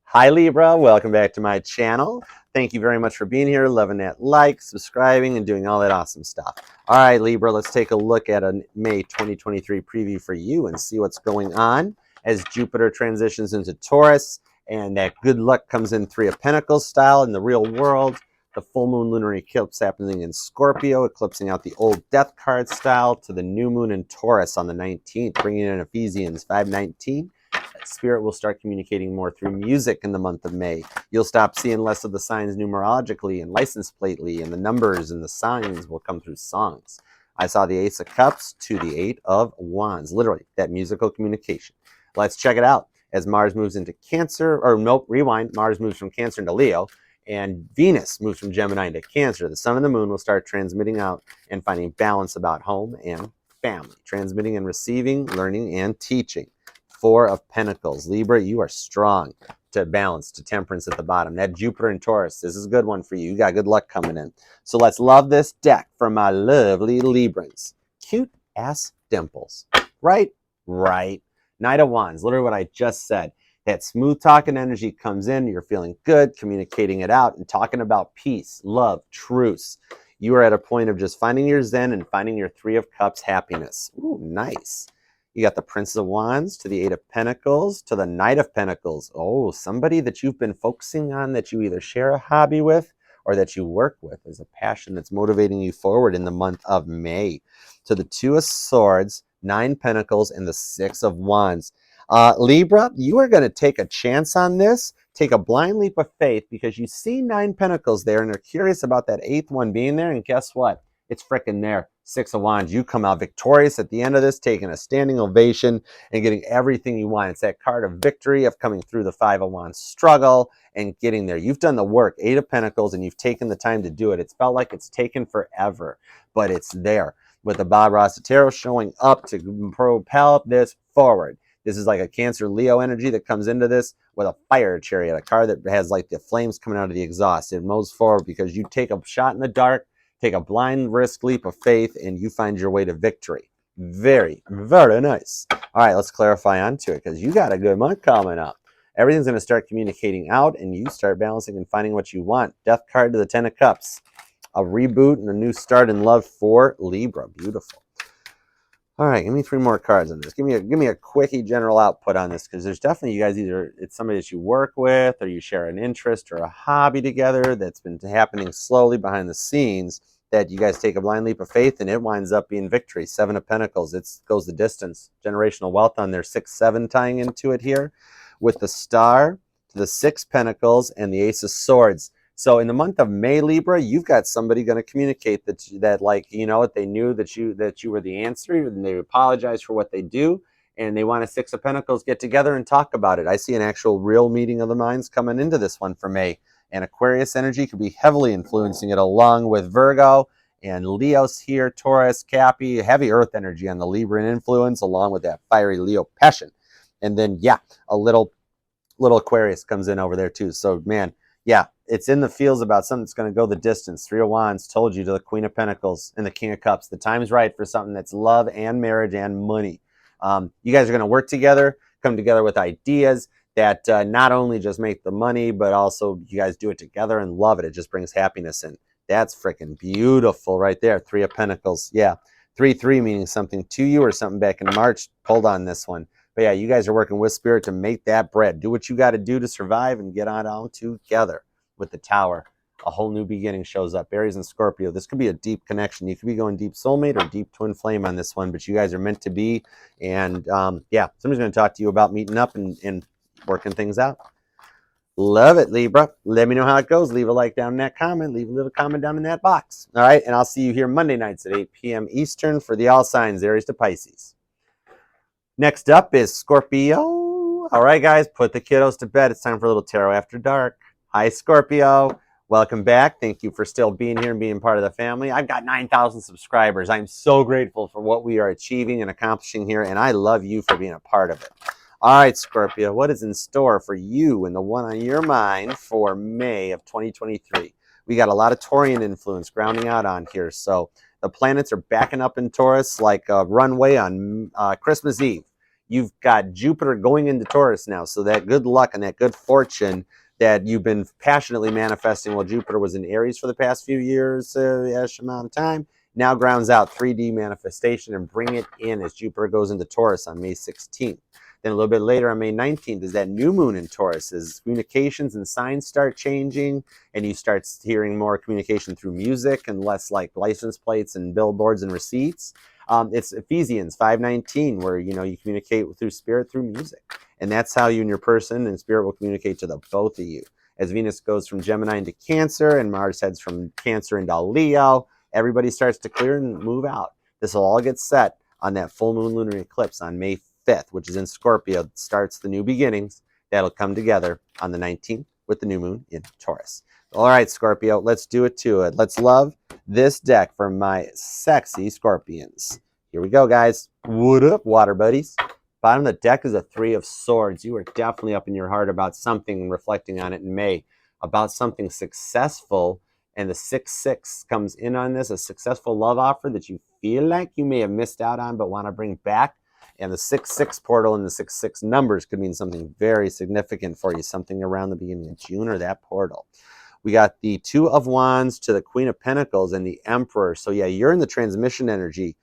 Hi, Libra. Welcome back to my channel. Thank you very much for being here, loving that like, subscribing, and doing all that awesome stuff. All right, Libra, let's take a look at a May 2023 preview for you and see what's going on as Jupiter transitions into Taurus, and that good luck comes in 3 of Pentacles style in the real world. The full moon lunar eclipse happening in Scorpio, eclipsing out the old death card style to the new moon in Taurus on the 19th, bringing in Ephesians 5:19. Spirit will start communicating more through music in the month of May. You'll stop seeing less of the signs numerologically and license plately, and the numbers and the signs will come through songs. I saw the Ace of Cups to the 8 of Wands, literally that musical communication. Let's check it out. As Mars moves into Cancer, or nope, rewind, Mars moves from Cancer into Leo, and Venus moves from Gemini into Cancer. The Sun and the Moon will start transmitting out and finding balance about home and family, transmitting and receiving, learning and teaching. 4 of Pentacles. Libra, you are strong to balance, to Temperance at the bottom. That Jupiter and Taurus, this is a good one for you. You got good luck coming in. So let's love this deck from my lovely Librans. Cute ass dimples. Right? Right. Knight of Wands, literally what I just said. That smooth talking energy comes in. You're feeling good, communicating it out, and talking about peace, love, truce. You are at a point of just finding your zen and finding your 3 of Cups happiness. Ooh, nice. You got the Prince of Wands to the 8 of Pentacles to the Knight of Pentacles. Oh, somebody that you've been focusing on that you either share a hobby with or that you work with is a passion that's motivating you forward in the month of May. To the 2 of Swords, 9 Pentacles, and the 6 of Wands. Libra, you are going to take a chance on this. Take a blind leap of faith because you see 9 Pentacles there and are curious about that 8th one being there. And guess what? It's freaking there. 6 of Wands. You come out victorious at the end of this, taking a standing ovation and getting everything you want. It's that card of victory, of coming through the 5 of Wands struggle and getting there. You've done the work, 8 of Pentacles, and you've taken the time to do it. It's felt like it's taken forever, but it's there. With the Bob Ross Tarot showing up to propel this forward. This is like a Cancer Leo energy that comes into this with a fire chariot, a car that has like the flames coming out of the exhaust. It moves forward because you take a shot in the dark, take a blind risk leap of faith, and you find your way to victory. Very, very nice. All right, let's clarify onto it because you got a good month coming up. Everything's going to start communicating out, and you start balancing and finding what you want. Death card to the 10 of Cups. A reboot and a new start in love for Libra. Beautiful. All right, give me 3 more cards on this. Give me a quickie general output on this because there's definitely, you guys, either it's somebody that you work with or you share an interest or a hobby together that's been happening slowly behind the scenes that you guys take a blind leap of faith and it winds up being victory. 7 of Pentacles. It goes the distance. Generational wealth on there. 6, 7 tying into it here with the Star to the 6 Pentacles and the Ace of Swords. So in the month of May, Libra, you've got somebody going to communicate that like, you know what, they knew that you were the answer, and they apologize for what they do, and they want a 6 of Pentacles get together and talk about it. I see an actual real meeting of the minds coming into this one for May, and Aquarius energy could be heavily influencing it along with Virgo and Leo's here, Taurus, Cappy, heavy earth energy on the Libran influence along with that fiery Leo passion. And then, yeah, a little little Aquarius comes in over there too. So man, yeah, it's in the feels about something that's going to go the distance. Three of Wands told you to the Queen of Pentacles and the King of Cups. The time's right for something that's love and marriage and money. You guys are going to work together, come together with ideas that not only just make the money, but also you guys do it together and love it. It just brings happiness in. That's freaking beautiful right there. Three of Pentacles. Yeah. 3-3 meaning something to you or something back in March. Hold on this one. But yeah, you guys are working with spirit to make that bread. Do what you got to do to survive and get on out together with the Tower. A whole new beginning shows up. Aries and Scorpio. This could be a deep connection. You could be going deep soulmate or deep twin flame on this one, but you guys are meant to be. And yeah, somebody's going to talk to you about meeting up and working things out. Love it, Libra. Let me know how it goes. Leave a like down in that comment. Leave a little comment down in that box. All right, and I'll see you here Monday nights at 8 p.m. Eastern for the all signs, Aries to Pisces. Next up is Scorpio. All right, guys, put the kiddos to bed. It's time for a little tarot after dark. Hi, Scorpio. Welcome back. Thank you for still being here and being part of the family. I've got 9,000 subscribers. I'm so grateful for what we are achieving and accomplishing here, and I love you for being a part of it. All right, Scorpio, what is in store for you and the one on your mind for May of 2023? We got a lot of Taurian influence grounding out on here. So the planets are backing up in Taurus like a runway on Christmas Eve. You've got Jupiter going into Taurus now. So that good luck and that good fortune that you've been passionately manifesting while Jupiter was in Aries for the past few years-ish amount of time, now grounds out 3D manifestation and bring it in as Jupiter goes into Taurus on May 16th. Then a little bit later on May 19th is that new moon in Taurus as communications and signs start changing and you start hearing more communication through music and less like license plates and billboards and receipts. It's Ephesians 5:19 where, you know, you communicate through spirit through music. And that's how you and your person and spirit will communicate to the both of you. As Venus goes from Gemini into Cancer and Mars heads from Cancer into Leo, everybody starts to clear and move out. This will all get set on that full moon lunar eclipse on May 5th, which is in Scorpio, starts the new beginnings. That'll come together on the 19th with the new moon in Taurus. All right, Scorpio, let's do it to it. Let's love this deck for my sexy Scorpions. Here we go, guys. What up, water buddies? Bottom of the deck is a 3 of Swords. You are definitely up in your heart about something, reflecting on it in May, about something successful. And the 6-6 comes in on this, a successful love offer that you feel like you may have missed out on but want to bring back. And the 6-6 portal and the 6-6 numbers could mean something very significant for you, something around the beginning of June or that portal. We got the 2 of Wands to the Queen of Pentacles and the Emperor. So yeah, you're in the transmission energy.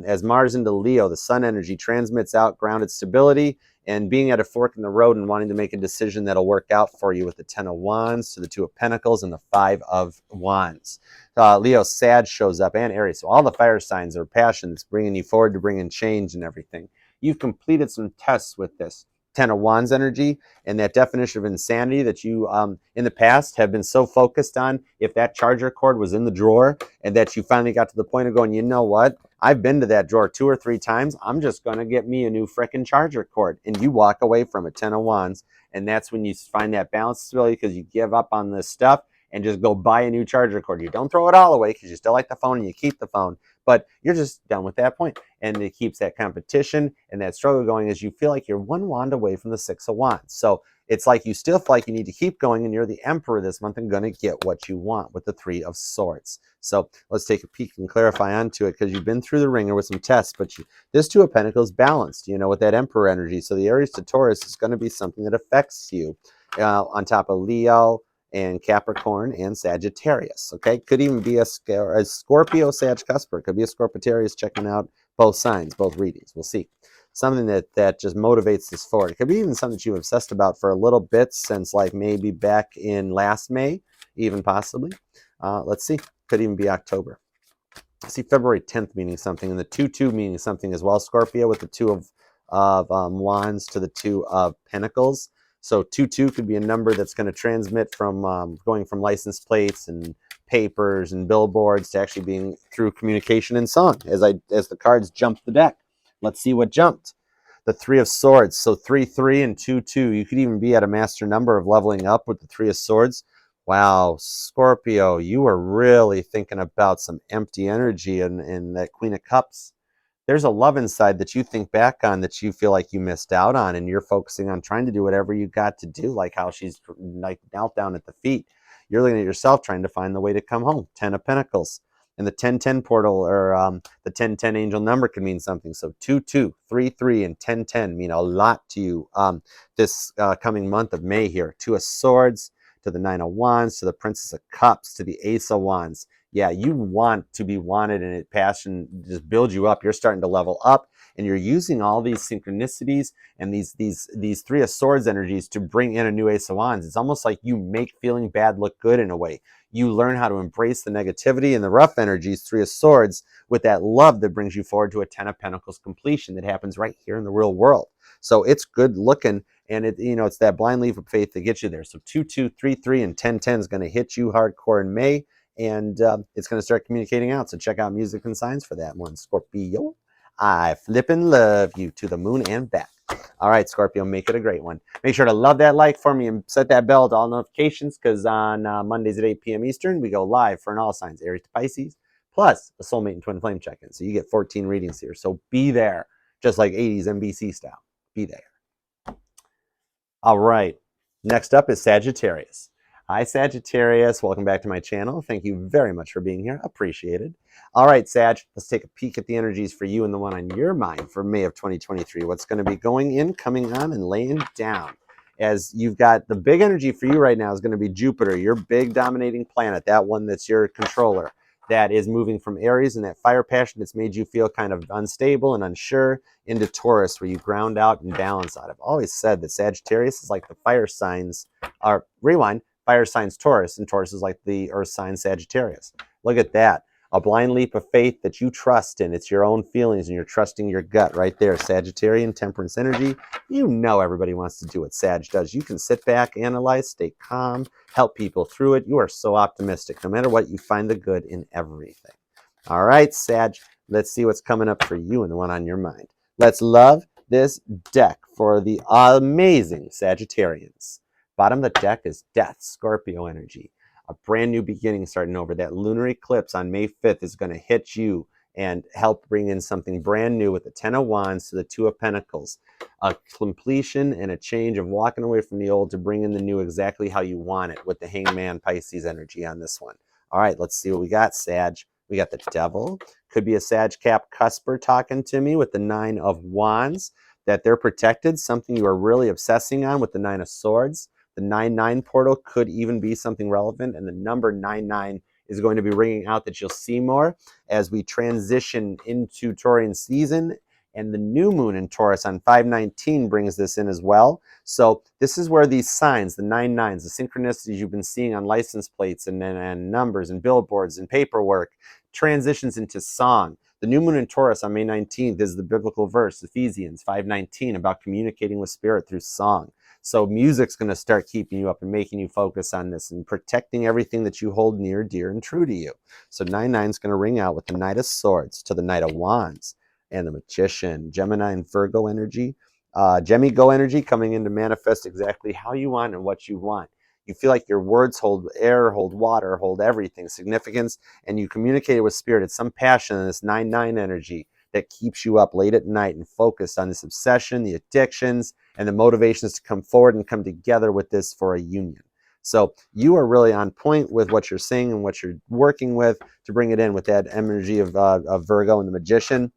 As Mars into Leo, the sun energy transmits out grounded stability and being at a fork in the road and wanting to make a decision that'll work out for you with the 10 of Wands to the 2 of Pentacles and the 5 of Wands. Leo, Sag shows up and Aries. So all the fire signs are passions, bringing you forward to bring in change and everything. You've completed some tests with this 10 of Wands energy and that definition of insanity that you in the past have been so focused on if that charger cord was in the drawer and that you finally got to the point of going, you know what? I've been to that drawer 2 or 3 times. I'm just going to get me a new frickin' charger cord. And you walk away from a 10 of Wands. And that's when you find that balance stability because you give up on this stuff and just go buy a new charger cord. You don't throw it all away because you still like the phone and you keep the phone. But you're just done with that point. And it keeps that competition and that struggle going as you feel like you're one wand away from the 6 of Wands. So it's like you still feel like you need to keep going and you're the Emperor this month and going to get what you want with the 3 of Swords. So let's take a peek and clarify onto it because you've been through the ringer with some tests, but this 2 of Pentacles balanced, you know, with that Emperor energy. So the Aries to Taurus is going to be something that affects you on top of Leo and Capricorn and Sagittarius. Okay, could even be a Scorpio Sag Cusper. Could be a Scorpitarius checking out both signs, both readings. We'll see. Something that just motivates this forward. It could be even something that you've obsessed about for a little bit since like maybe back in last May, even possibly. Let's see. Could even be October. I see February 10th meaning something and the 2-2 meaning something as well. Scorpio with the 2 of Wands to the 2 of Pentacles. So 2-2 could be a number that's going to transmit from going from license plates and papers and billboards to actually being through communication and song. As the cards jump the deck, let's see what jumped. The 3 of Swords. So 3-3 and 2-2. You could even be at a master number of leveling up with the 3 of Swords. Wow, Scorpio, you are really thinking about some empty energy and that Queen of Cups. there's a love inside that you think back on that you feel like you missed out on, and you're focusing on trying to do whatever you got to do, like how she's like knelt down at the feet. You're looking at yourself trying to find the way to come home. 10 of Pentacles. And the 1010 portal, or the 1010 angel number, could mean something. So 2233 and 1010 mean a lot to you this coming month of May here. 2 of Swords to the 9 of Wands, to the Princess of Cups, to the Ace of Wands. Yeah, you want to be wanted, and it passion just builds you up. You're starting to level up, and you're using all these synchronicities and these 3 of Swords energies to bring in a new Ace of Wands. It's almost like you make feeling bad look good in a way. You learn how to embrace the negativity and the rough energies, 3 of Swords, with that love that brings you forward to a 10 of Pentacles completion that happens right here in the real world. So it's good looking, and it's that blind leap of faith that gets you there. So 2233 and 1010 is going to hit you hardcore in May. And it's going to start communicating out. So check out Music and Signs for that one, Scorpio. I flippin' love you to the moon and back. All right, Scorpio, make it a great one. Make sure to love that like for me and set that bell to all notifications, because on Mondays at 8 p.m. Eastern, we go live for an all signs, Aries to Pisces, plus a soulmate and twin flame check-in. So you get 14 readings here. So be there, just like 80s NBC style. Be there. All right, next up is Sagittarius. Hi, Sagittarius. Welcome back to my channel. Thank you very much for being here. Appreciated. All right, Sag, let's take a peek at the energies for you and the one on your mind for May of 2023. What's going to be going in, coming on, and laying down. As you've got the big energy for you right now is going to be Jupiter, your big dominating planet, that one that's your controller, that is moving from Aries and that fire passion that's made you feel kind of unstable and unsure, into Taurus, where you ground out and balance out. I've always said that Sagittarius is like the fire signs, or rewind, fire signs Taurus, and Taurus is like the earth sign Sagittarius. Look at that. A blind leap of faith that you trust in. It's your own feelings, and you're trusting your gut right there. Sagittarian, temperance energy. You know everybody wants to do what Sag does. You can sit back, analyze, stay calm, help people through it. You are so optimistic. No matter what, you find the good in everything. All right, Sag, let's see what's coming up for you and the one on your mind. Let's love this deck for the amazing Sagittarians. Bottom of the deck is Death, Scorpio energy. A brand new beginning starting over. That lunar eclipse on May 5th is going to hit you and help bring in something brand new with the 10 of Wands to the 2 of Pentacles. A completion and a change of walking away from the old to bring in the new exactly how you want it, with the Hangman Pisces energy on this one. All right, let's see what we got, Sag. We got the Devil. Could be a Sag Cap cusper talking to me with the 9 of Wands, that they're protected, something you are really obsessing on with the 9 of Swords. The 9-9 portal could even be something relevant, and the number 99 is going to be ringing out that you'll see more as we transition into Taurian season, and the new moon in Taurus on 5/19 brings this in as well. So this is where these signs, the 9-9s, the synchronicities you've been seeing on license plates and numbers and billboards and paperwork, transitions into song. The new moon in Taurus on May 19th is the biblical verse, Ephesians 5:19, about communicating with spirit through song. So music's going to start keeping you up and making you focus on this and protecting everything that you hold near, dear, and true to you. So 9-9 is going to ring out with the Knight of Swords to the Knight of Wands and the Magician. Gemini and Virgo energy. Gemi-go energy coming in to manifest exactly how you want and what you want. You feel like your words hold air, hold water, hold everything, significance, and you communicate it with spirit. It's some passion in this 9-9 energy that keeps you up late at night and focused on this obsession, the addictions, and the motivations to come forward and come together with this for a union. So you are really on point with what you're saying and what you're working with to bring it in with that energy of Virgo and the Magician,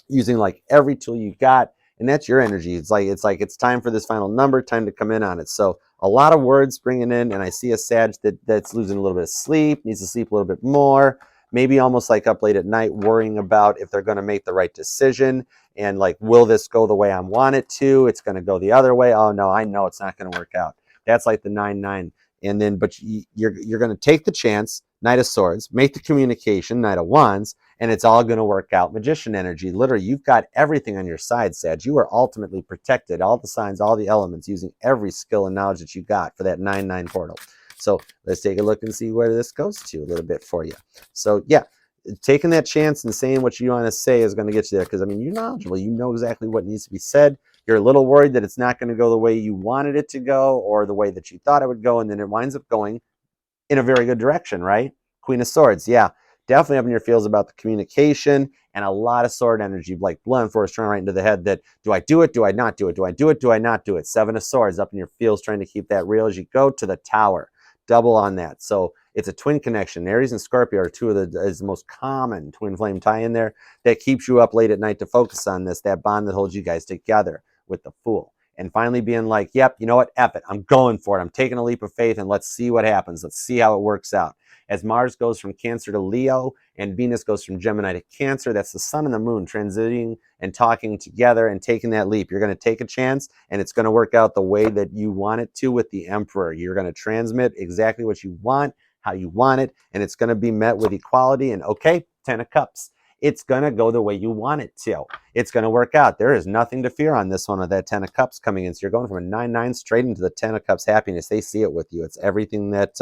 using like every tool you got. And that's your energy. It's like it's time for this final number, time to come in on it. So a lot of words bringing in, and I see a Sag that's losing a little bit of sleep, needs to sleep a little bit more, maybe almost like up late at night worrying about if they're going to make the right decision, and like, will this go the way I want it to? It's going to go the other way. Oh no, I know it's not going to work out. That's like the 9-9. And then, but you're going to take the chance, Knight of Swords, make the communication, Knight of Wands, and it's all going to work out. Magician energy. Literally, you've got everything on your side, Sag. You are ultimately protected. All the signs, all the elements, using every skill and knowledge that you got for that 9-9 portal. So let's take a look and see where this goes to a little bit for you. So yeah, taking that chance and saying what you want to say is going to get you there, because I mean, you're knowledgeable. You know exactly what needs to be said. You're a little worried that it's not going to go the way you wanted it to go or the way that you thought it would go, and then it winds up going in a very good direction, right? Queen of Swords, yeah. definitely up in your feels about the communication, and a lot of sword energy, like blunt force trying right into the head that, do I do it? Do I not do it? Do I do it? Do I not do it? Seven of swords up in your feels, trying to keep that real as you go to the tower. Double on that. So it's a twin connection. Aries and Scorpio are two of the most common twin flame tie in there that keeps you up late at night to focus on this, that bond that holds you guys together with the Fool. And finally being like, yep, you know what? F it. I'm going for it. I'm taking a leap of faith, and let's see what happens. Let's see how it works out. As Mars goes from Cancer to Leo and Venus goes from Gemini to Cancer, that's the sun and the moon transiting and talking together and taking that leap. You're going to take a chance, and it's going to work out the way that you want it to with the Emperor. You're going to transmit exactly what you want, how you want it, and it's going to be met with equality. And okay, 10 of Cups. It's going to go the way you want it to. It's going to work out. There is nothing to fear on this one with that 10 of Cups coming in. So you're going from a 9-9 straight into the 10 of Cups happiness. They see it with you. It's everything that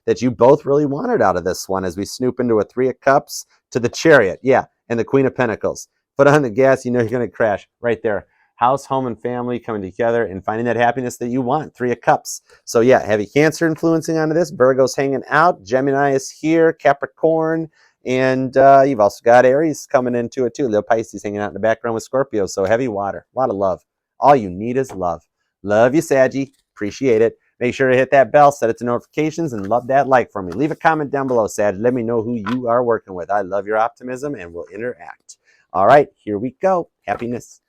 that you both really wanted out of this one, as we snoop into a 3 of Cups to the Chariot. Yeah, and the Queen of Pentacles. Foot on the gas, you know you're going to crash right there. House, home, and family coming together and finding that happiness that you want. 3 of Cups. So yeah, heavy Cancer influencing onto this. Virgo's hanging out. Gemini is here. Capricorn. And you've also got Aries coming into it too. Little Pisces hanging out in the background with Scorpio. So heavy water. A lot of love. All you need is love. Love you, Saggy. Appreciate it. Make sure to hit that bell, set it to notifications, and love that like for me. Leave a comment down below, Sag. Let me know who you are working with. I love your optimism, and we'll interact. All right, here we go. Happiness.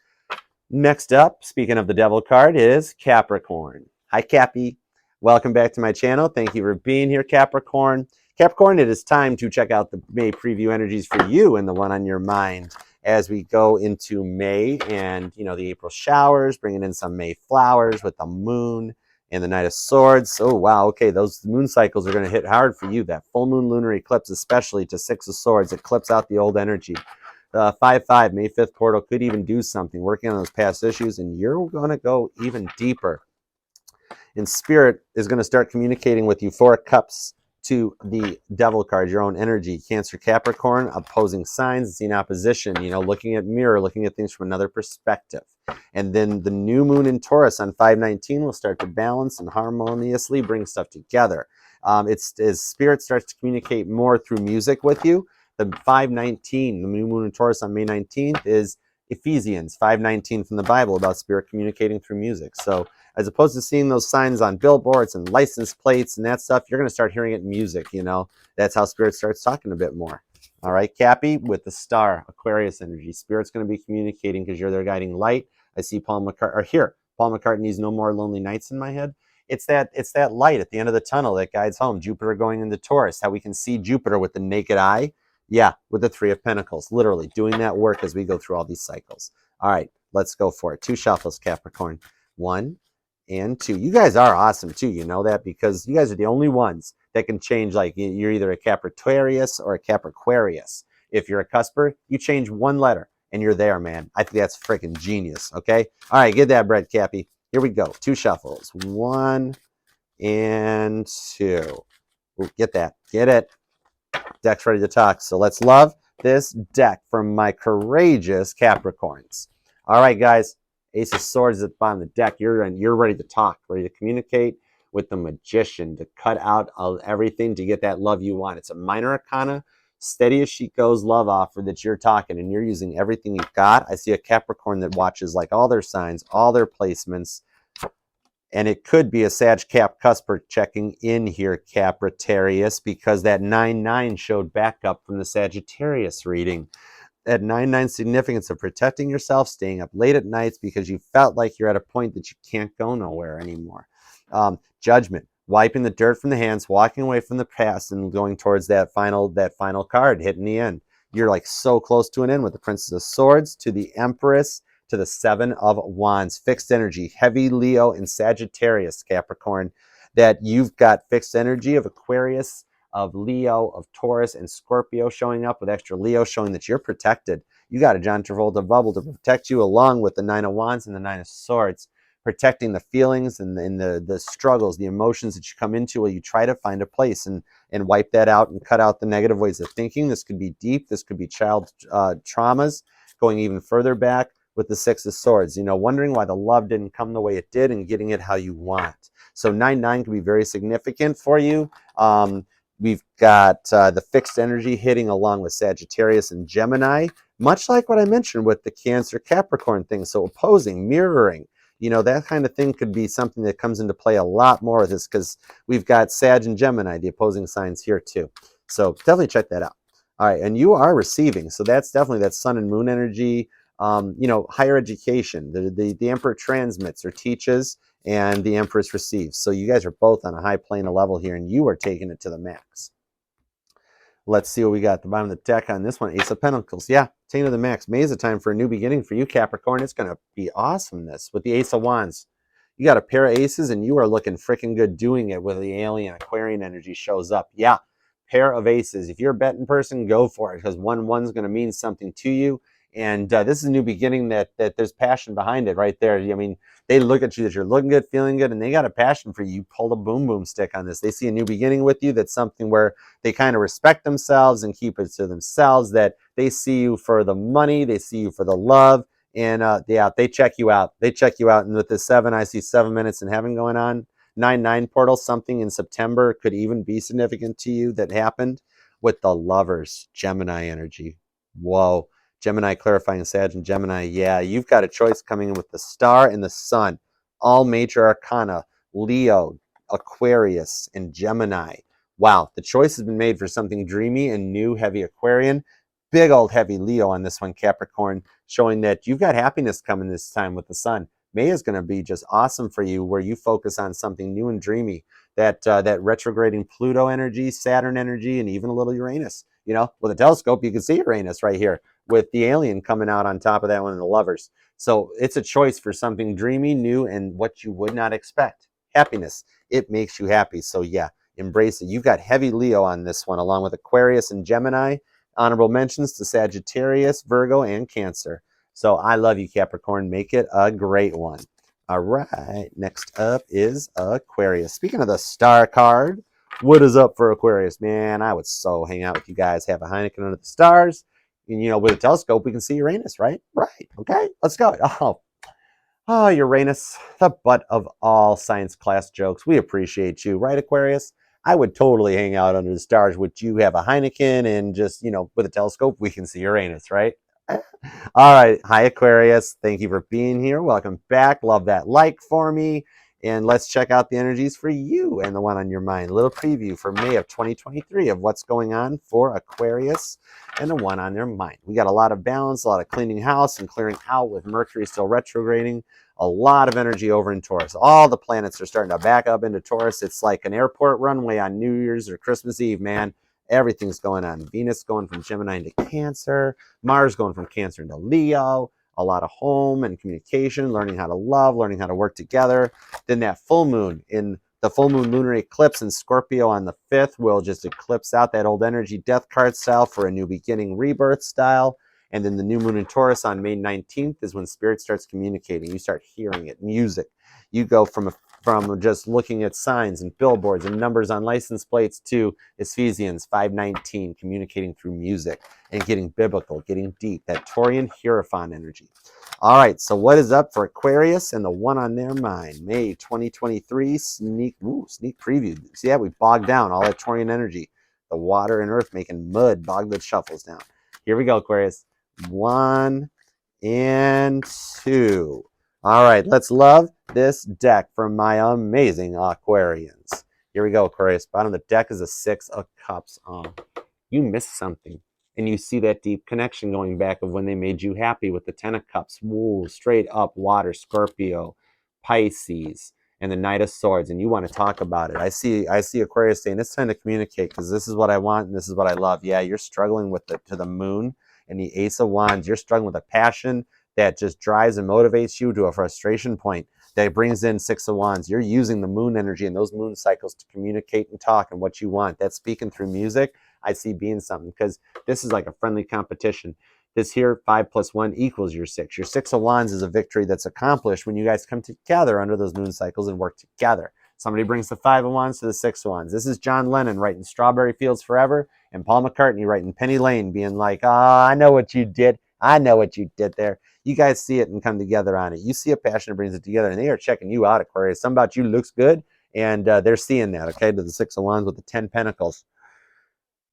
Next up, speaking of the devil card, is Capricorn. Hi, Cappy. Welcome back to my channel. Thank you for being here, Capricorn. Capricorn, it is time to check out the May preview energies for you and the one on your mind as we go into May and, you know, the April showers, bringing in some May flowers with the moon and the Knight of Swords. Oh, wow. Okay, those moon cycles are going to hit hard for you. That full moon lunar eclipse, especially to 6 of Swords, it clips out the old energy. 5-5, May 5th portal could even do something, working on those past issues, and you're going to go even deeper. And Spirit is going to start communicating with you 4 of Cups to the devil card, your own energy. Cancer, Capricorn, opposing signs, seeing opposition, you know, looking at mirror, looking at things from another perspective. And then the new moon in Taurus on 5/19 will start to balance and harmoniously bring stuff together. It's as Spirit starts to communicate more through music with you. The 5/19, the new moon in Taurus on May 19th, is Ephesians 5:19 from the Bible about Spirit communicating through music. So as opposed to seeing those signs on billboards and license plates and that stuff, you're going to start hearing it in music, you know. That's how Spirit starts talking a bit more. All right, Cappy, with the star, Aquarius energy. Spirit's going to be communicating because you're their guiding light. I see Paul McCartney, or here, Paul McCartney's No More Lonely Nights in my head. It's that light at the end of the tunnel that guides home. Jupiter going into Taurus, how we can see Jupiter with the naked eye. Yeah, with the 3 of Pentacles, literally doing that work as we go through all these cycles. All right, let's go for it. 2 shuffles, Capricorn. 1 and 2. You guys are awesome too, you know that, because you guys are the only ones that can change. Like, you're either a Capricornus or a Capricornus. If you're a cusper, you change 1 letter and you're there, man. I think that's freaking genius. Okay, all right, get that bread, Cappy. Here we go. 2 shuffles. 1 and 2. Ooh, get that. Get it. Deck's ready to talk. So let's love this deck from my courageous Capricorns. All right, guys. Ace of Swords at the bottom of the deck. You're ready to talk, ready to communicate with the Magician, to cut out everything to get that love you want. It's a minor arcana, steady as she goes love offer that you're talking, and you're using everything you've got. I see a Capricorn that watches like all their signs, all their placements. And it could be a Sag Cap Cusper checking in here, Capricornus, because that 9-9 showed back up from the Sagittarius reading. That 9-9 significance of protecting yourself, staying up late at nights because you felt like you're at a point that you can't go nowhere anymore. Judgment, wiping the dirt from the hands, walking away from the past, and going towards that final card, hitting the end. You're like so close to an end with the Princess of Swords to the Empress, to the 7 of Wands, fixed energy, heavy Leo and Sagittarius, Capricorn, that you've got fixed energy of Aquarius, of Leo, of Taurus, and Scorpio showing up with extra Leo, showing that you're protected. You got a John Travolta bubble to protect you, along with the 9 of Wands and the 9 of Swords, protecting the feelings and the struggles, the emotions that you come into while you try to find a place and wipe that out and cut out the negative ways of thinking. This could be deep. This could be child traumas, going even further back with the 6 of Swords, you know, wondering why the love didn't come the way it did and getting it how you want. So 9-9 can be very significant for you. We've got the fixed energy hitting along with Sagittarius and Gemini, much like what I mentioned with the Cancer Capricorn thing. So opposing, mirroring, that kind of thing could be something that comes into play a lot more with this, because we've got Sag and Gemini, the opposing signs here too. So definitely check that out. All right, and you are receiving, so that's definitely that sun and moon energy. Higher education. The Emperor transmits or teaches, and the Empress receives. So you guys are both on a high plane of level here, and you are taking it to the max. Let's see what we got at the bottom of the deck on this one. Ace of Pentacles. Yeah, taking to the max. May is a time for a new beginning for you, Capricorn. It's going to be awesomeness with the Ace of Wands. You got a pair of aces, and you are looking freaking good doing it with the alien Aquarian energy shows up. Yeah, pair of aces. If you're a betting person, go for it, because one's going to mean something to you. And this is a new beginning that there's passion behind it right there. I mean, they look at you that you're looking good, feeling good, and they got a passion for you. You pulled a boom boom stick on this. They see a new beginning with you. That's something where they kind of respect themselves and keep it to themselves, that they see you for the money, they see you for the love, and yeah, they check you out. They check you out. And with the 7, I see 7 minutes in heaven going on. 9-9 portal, something in September could even be significant to you that happened with the Lovers, Gemini energy. Whoa. Gemini clarifying Sag and Gemini. Yeah, you've got a choice coming in with the Star and the Sun. All major arcana. Leo, Aquarius, and Gemini. Wow, the choice has been made for something dreamy and new, heavy Aquarian. Big old heavy Leo on this one, Capricorn, showing that you've got happiness coming this time with the Sun. May is going to be just awesome for you, where you focus on something new and dreamy. That retrograding Pluto energy, Saturn energy, and even a little Uranus. With a telescope, you can see Uranus right here, with the alien coming out on top of that one, and the Lovers. So it's a choice for something dreamy, new, and what you would not expect. Happiness. It makes you happy. So yeah, embrace it. You've got heavy Leo on this one, along with Aquarius and Gemini. Honorable mentions to Sagittarius, Virgo, and Cancer. So I love you, Capricorn. Make it a great one. All right, next up is Aquarius. Speaking of the star card, what is up for Aquarius? Man, I would so hang out with you guys, have a Heineken under the stars. And, with a telescope, we can see Uranus, right? Right. Okay, let's go. Oh, Uranus, the butt of all science class jokes. We appreciate you, right, Aquarius? I would totally hang out under the stars with you, have a Heineken, and just, with a telescope, we can see Uranus, right? All right. Hi, Aquarius. Thank you for being here. Welcome back. Love that like for me. And let's check out the energies for you and the one on your mind. A little preview for May of 2023 of what's going on for Aquarius and the one on their mind. We got a lot of balance, a lot of cleaning house and clearing out with Mercury still retrograding. A lot of energy over in Taurus. All the planets are starting to back up into Taurus. It's like an airport runway on New Year's or Christmas Eve, man. Everything's going on. Venus going from Gemini into Cancer. Mars going from Cancer into Leo. A lot of home and communication, learning how to love, learning how to work together. Then that full moon, in the full moon lunar eclipse in Scorpio on the 5th, will just eclipse out that old energy death card style for a new beginning rebirth style. And then the new moon in Taurus on May 19th is when spirit starts communicating. You start hearing it, music. You go from just looking at signs and billboards and numbers on license plates to Ephesians 5:19, communicating through music and getting biblical, getting deep, that Taurian Hierophant energy. All right, so what is up for Aquarius and the one on their mind? May 2023 sneak preview. See that? We bogged down all that Taurian energy. The water and earth making mud bog the shuffles down. Here we go, Aquarius. 1 and 2. All right, let's love this deck from my amazing Aquarians. Here we go, Aquarius. Bottom of the deck is a 6 of Cups. You missed something. And you see that deep connection going back of when they made you happy with the 10 of Cups. Woo, straight up water, Scorpio, Pisces, and the Knight of Swords. And you want to talk about it. I see Aquarius saying, it's time to communicate, because this is what I want and this is what I love. Yeah, you're struggling with to the moon and the Ace of Wands. You're struggling with a passion that just drives and motivates you to a frustration point that brings in 6 of Wands. You're using the moon energy and those moon cycles to communicate and talk and what you want. That's speaking through music. I see being something, because this is like a friendly competition. This here, 5 + 1 equals your 6. Your 6 of Wands is a victory that's accomplished when you guys come together under those moon cycles and work together. Somebody brings the 5 of Wands to the 6 of Wands. This is John Lennon writing Strawberry Fields Forever, and Paul McCartney writing Penny Lane, being like, I know what you did. I know what you did there. You guys see it and come together on it. You see a passion that brings it together, and they are checking you out, Aquarius. Something about you looks good, and they're seeing that, okay, to the 6 of Wands with the 10 Pentacles.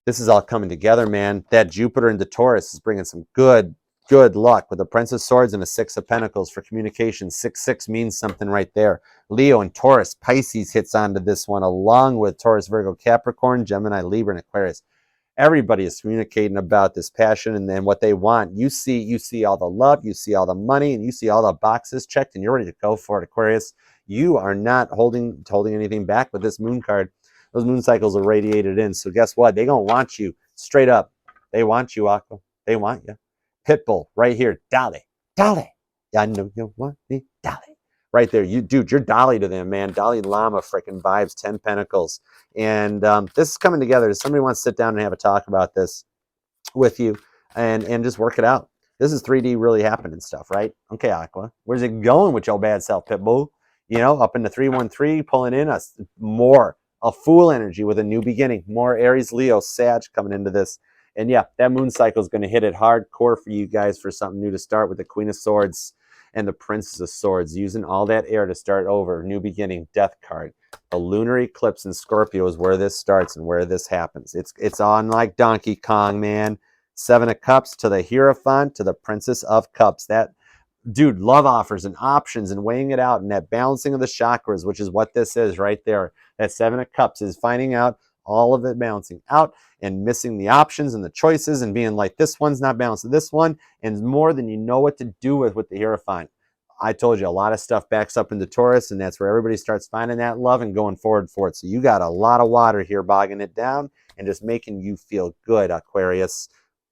This is all coming together, man. That Jupiter into Taurus is bringing some good luck with the Prince of Swords and a Six of Pentacles for communication. 6-6 means something right there. Leo and Taurus, Pisces hits onto this one, along with Taurus, Virgo, Capricorn, Gemini, Libra, and Aquarius. Everybody is communicating about this passion and then what they want. You see all the love, you see all the money, and you see all the boxes checked, and you're ready to go for it, Aquarius. You are not holding anything back with this moon card. Those moon cycles are radiated in. So guess what? They gonna want you straight up. They want you, Aqua. They want you. Pitbull, right here. Dolly. Dolly. I know you want me. Dolly. Right there. Dude, you're Dolly to them, man. Dalai Lama freaking vibes, 10 Pentacles. And this is coming together. Somebody wants to sit down and have a talk about this with you and just work it out. This is 3D really happening stuff, right? Okay, Aqua. Where's it going with your bad self, Pitbull? You know, up into 313, pulling in a Fool energy with a new beginning. More Aries, Leo, Sag coming into this. And yeah, that moon cycle is going to hit it hardcore for you guys for something new to start with the Queen of Swords and the Princess of Swords, using all that air to start over. New beginning, Death card. A lunar eclipse in Scorpio is where this starts and where this happens. It's on like Donkey Kong, man. 7 of Cups to the Hierophant to the Princess of Cups. That, dude, love offers and options and weighing it out and that balancing of the chakras, which is what this is right there. That 7 of Cups is finding out all of it balancing out and missing the options and the choices and being like, this one's not balanced to this one, and more than you know what to do with the Hierophant. I told you a lot of stuff backs up into Taurus, and that's where everybody starts finding that love and going forward for it. So you got a lot of water here bogging it down and just making you feel good, Aquarius.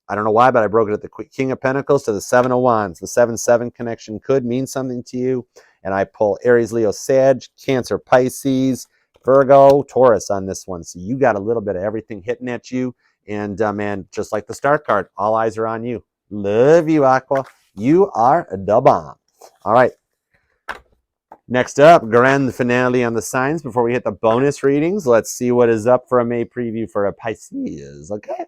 I don't know why, but I broke it at the King of Pentacles to the 7 of Wands. The 7-7 connection could mean something to you. And I pull Aries, Leo, Sag, Cancer, Pisces, Virgo, Taurus on this one. So you got a little bit of everything hitting at you. And man, just like the Star card, all eyes are on you. Love you, Aqua. You are the bomb. All right. Next up, grand finale on the signs. Before we hit the bonus readings, let's see what is up for a May preview for a Pisces. Okay.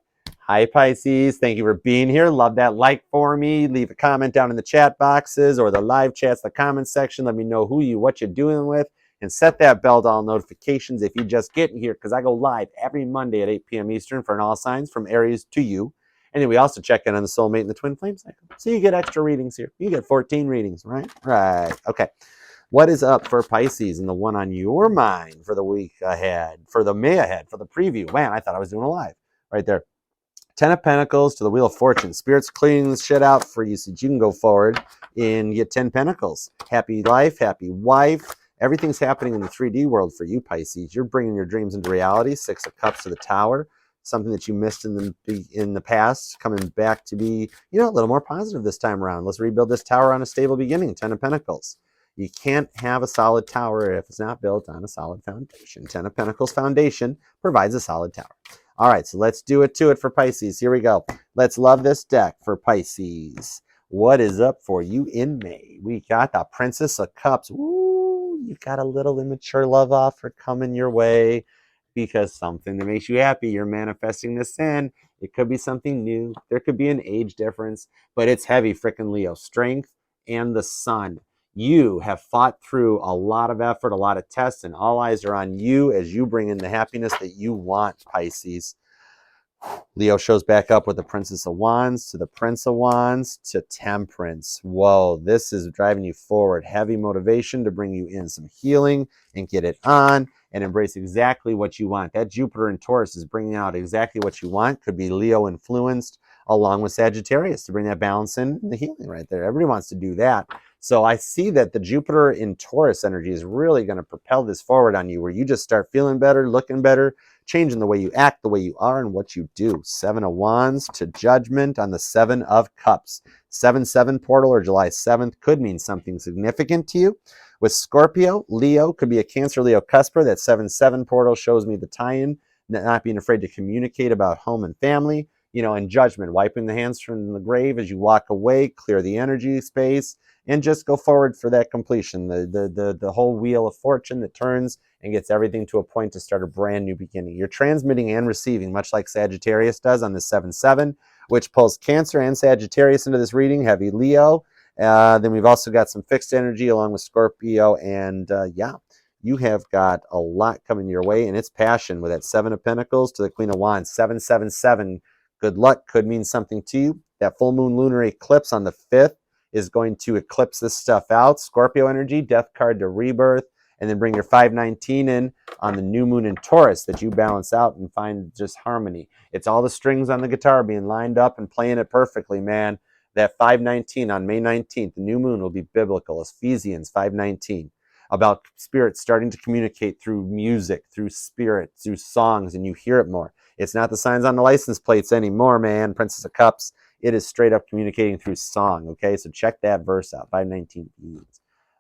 Hi, Pisces. Thank you for being here. Love that like for me. Leave a comment down in the chat boxes or the live chats, the comment section. Let me know what you're doing with. And set that bell to all notifications if you just get here, because I go live every Monday at 8 p.m. Eastern for an all signs from Aries to you. And then we also check in on the Soulmate and the Twin Flame cycle. So you get extra readings here. You get 14 readings, right? Right. Okay. What is up for Pisces and the one on your mind for the week ahead, for the May ahead, for the preview? Man, I thought I was doing a live right there. 10 of Pentacles to the Wheel of Fortune. Spirit's cleaning this shit out for you so you can go forward and get 10 Pentacles. Happy life, happy wife. Everything's happening in the 3D world for you, Pisces. You're bringing your dreams into reality. 6 of Cups to the Tower. Something that you missed in the past, coming back to be, a little more positive this time around. Let's rebuild this tower on a stable beginning. 10 of Pentacles. You can't have a solid tower if it's not built on a solid foundation. 10 of Pentacles foundation provides a solid tower. All right, so let's do it to it for Pisces. Here we go. Let's love this deck for Pisces. What is up for you in May? We got the Princess of Cups. Ooh, you got a little immature love offer coming your way because something that makes you happy, you're manifesting this in. It could be something new. There could be an age difference, but it's heavy freaking Leo. Strength and the sun. You have fought through a lot of effort, a lot of tests, and all eyes are on you as you bring in the happiness that you want, Pisces. Leo shows back up with the Princess of Wands to the Prince of Wands to Temperance. Whoa, this is driving you forward. Heavy motivation to bring you in some healing and get it on and embrace exactly what you want. That Jupiter in Taurus is bringing out exactly what you want. Could be Leo influenced along with Sagittarius to bring that balance in and the healing right there. Everybody wants to do that. So I see that the Jupiter in Taurus energy is really going to propel this forward on you, where you just start feeling better, looking better, changing the way you act, the way you are, and what you do. 7 of Wands to Judgment on the 7 of Cups. 7-7 portal or July 7th could mean something significant to you. With Scorpio, Leo could be a Cancer, Leo cusper. That 7-7 portal shows me the tie-in, not being afraid to communicate about home and family, and Judgment, wiping the hands from the grave as you walk away, clear the energy space, and just go forward for that completion. The whole wheel of fortune that turns and gets everything to a point to start a brand new beginning. You're transmitting and receiving, much like Sagittarius does on the 7-7, which pulls Cancer and Sagittarius into this reading, heavy Leo. Then we've also got some fixed energy along with Scorpio, and You have got a lot coming your way, and it's passion with that Seven of Pentacles to the Queen of Wands. 777, good luck, could mean something to you. That full moon lunar eclipse on the 5th is going to eclipse this stuff out. Scorpio energy, death card to rebirth, and then bring your 519 in on the new moon in Taurus that you balance out and find just harmony. It's all the strings on the guitar being lined up and playing it perfectly, man. That 519 on May 19th, the new moon will be biblical. Ephesians 519, about spirits starting to communicate through music, through spirit, through songs, and you hear it more. It's not the signs on the license plates anymore, man. Princess of Cups. It is straight up communicating through song, okay? So check that verse out, 519.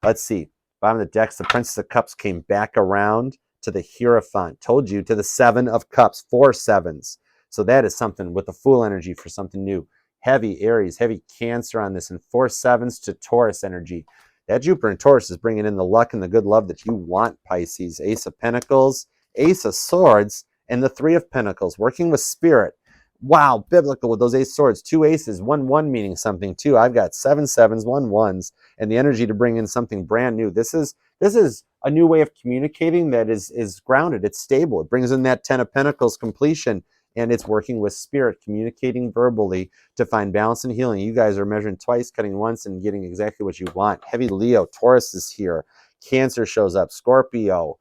Let's see. Bottom of the decks, the Princess of Cups came back around to the Hierophant. Told you, to the 7 of Cups, 4 sevens. So that is something with the Fool energy for something new. Heavy Aries, heavy Cancer on this, and 4 sevens to Taurus energy. That Jupiter in Taurus is bringing in the luck and the good love that you want, Pisces. Ace of Pentacles, Ace of Swords, and the 3 of Pentacles, working with spirit. Wow, biblical with those ace swords. 2 aces, 1-1 meaning something too. I've got 7 sevens, 1-1s, and the energy to bring in something brand new. This is a new way of communicating that is grounded. It's stable. It brings in that 10 of Pentacles completion, and it's working with spirit, communicating verbally to find balance and healing. You guys are measuring twice, cutting once, and getting exactly what you want. Heavy Leo, Taurus is here. Cancer shows up. Scorpio.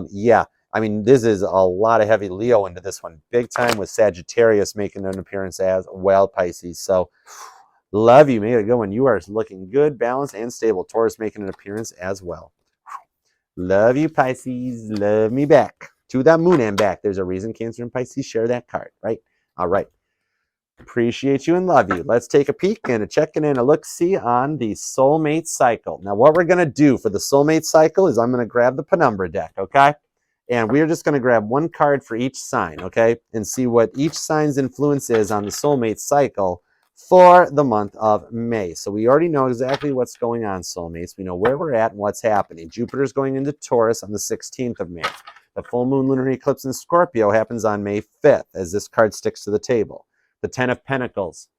Yeah. I mean, this is a lot of heavy Leo into this one. Big time with Sagittarius making an appearance as well, Pisces. So, love you. Make it a good one. You are looking good, balanced, and stable. Taurus making an appearance as well. Love you, Pisces. Love me back. To the moon and back. There's a reason Cancer and Pisces share that card, right? All right. Appreciate you and love you. Let's take a peek and a check-in and a look-see on the Soulmate cycle. Now, what we're going to do for the Soulmate cycle is I'm going to grab the penumbra deck, okay? And we're just going to grab one card for each sign, okay? And see what each sign's influence is on the Soulmate cycle for the month of May. So we already know exactly what's going on, Soulmates. We know where we're at and what's happening. Jupiter's going into Taurus on the 16th of May. The full moon lunar eclipse in Scorpio happens on May 5th, as this card sticks to the table. The 10 of Pentacles.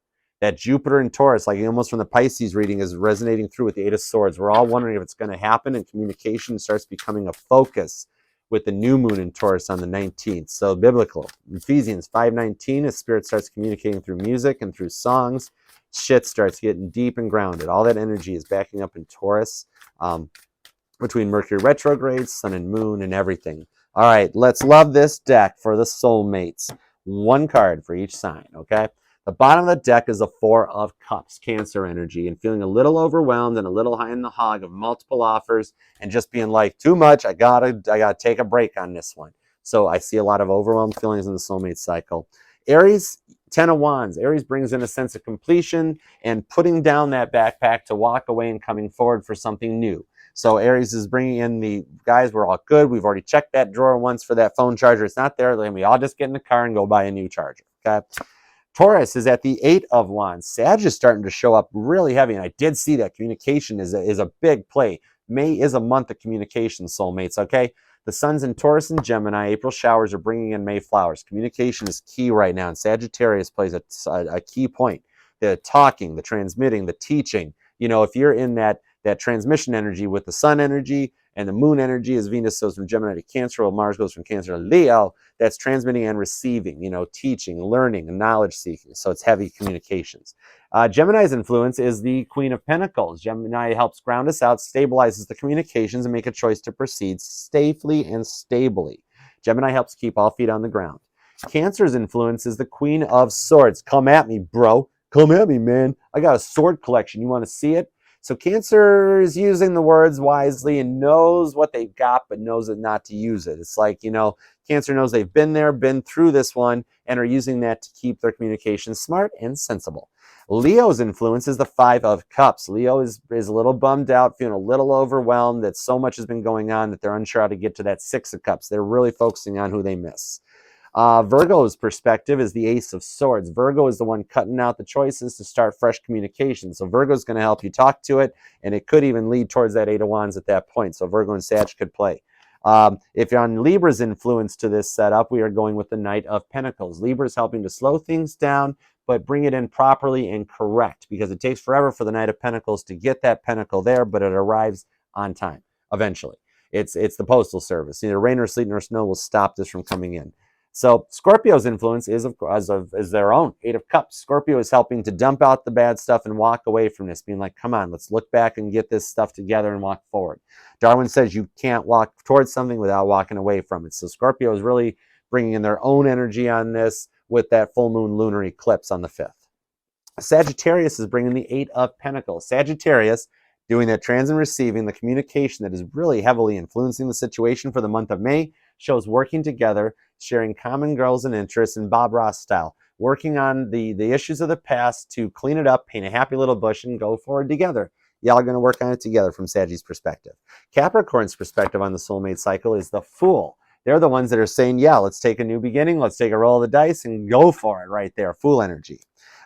That Jupiter in Taurus, like almost from the Pisces reading, is resonating through with the 8 of Swords. We're all wondering if it's going to happen, and communication starts becoming a focus with the new moon in Taurus on the 19th. So biblical. Ephesians 5:19, as spirit starts communicating through music and through songs, shit starts getting deep and grounded. All that energy is backing up in Taurus between Mercury retrograde, sun and moon, and everything. All right, let's love this deck for the Soulmates. One card for each sign, okay? The bottom of the deck is the 4 of Cups, Cancer energy, and feeling a little overwhelmed and a little high in the hog of multiple offers and just being like, too much, I gotta take a break on this one. So I see a lot of overwhelmed feelings in the Soulmate cycle. Aries, 10 of Wands. Aries brings in a sense of completion and putting down that backpack to walk away and coming forward for something new. So Aries is bringing in the, guys, we're all good. We've already checked that drawer once for that phone charger. It's not there. Then we all just get in the car and go buy a new charger, okay? Taurus is at the 8 of Wands. Sag is starting to show up really heavy, and I did see that communication is a big play. May is a month of communication, Soulmates, okay? The sun's in Taurus and Gemini. April showers are bringing in May flowers. Communication is key right now, and Sagittarius plays a key point. The talking, the transmitting, the teaching. You know, if you're in that transmission energy with the sun energy and the moon energy, as Venus goes from Gemini to Cancer, while Mars goes from Cancer to Leo, that's transmitting and receiving, you know, teaching, learning, and knowledge seeking. So it's heavy communications. Gemini's influence is the Queen of Pentacles. Gemini helps ground us out, stabilizes the communications, and make a choice to proceed safely and stably. Gemini helps keep all feet on the ground. Cancer's influence is the Queen of Swords. Come at me, bro. Come at me, man. I got a sword collection. You want to see it? So Cancer is using the words wisely and knows what they've got, but knows not to use it. It's like, you know, Cancer knows they've been there, been through this one, and are using that to keep their communication smart and sensible. Leo's influence is the 5 of Cups. Leo is a little bummed out, feeling a little overwhelmed that so much has been going on that they're unsure how to get to that 6 of Cups. They're really focusing on who they miss. Virgo's perspective is the Ace of Swords. Virgo is the one cutting out the choices to start fresh communication. So Virgo's going to help you talk to it, and it could even lead towards that 8 of Wands at that point. So Virgo and Sag could play. If you're on Libra's influence to this setup, we are going with the Knight of Pentacles. Libra is helping to slow things down, but bring it in properly and correct, because it takes forever for the Knight of Pentacles to get that pentacle there, but it arrives on time, eventually. It's the postal service. Neither rain nor sleet nor snow will stop this from coming in. So Scorpio's influence is is their own. 8 of Cups. Scorpio is helping to dump out the bad stuff and walk away from this, being like, come on, let's look back and get this stuff together and walk forward. Darwin says you can't walk towards something without walking away from it. So Scorpio is really bringing in their own energy on this with that full moon lunar eclipse on the 5th. Sagittarius is bringing the 8 of Pentacles. Sagittarius doing that trans and receiving, the communication that is really heavily influencing the situation for the month of May, shows working together, sharing common goals and interests in Bob Ross style, working on the issues of the past to clean it up, paint a happy little bush, and go forward together. Y'all are going to work on it together from Saggy's perspective. Capricorn's perspective on the soulmate cycle is the Fool. They're the ones that are saying, yeah, let's take a new beginning, let's take a roll of the dice and go for it right there, Fool energy.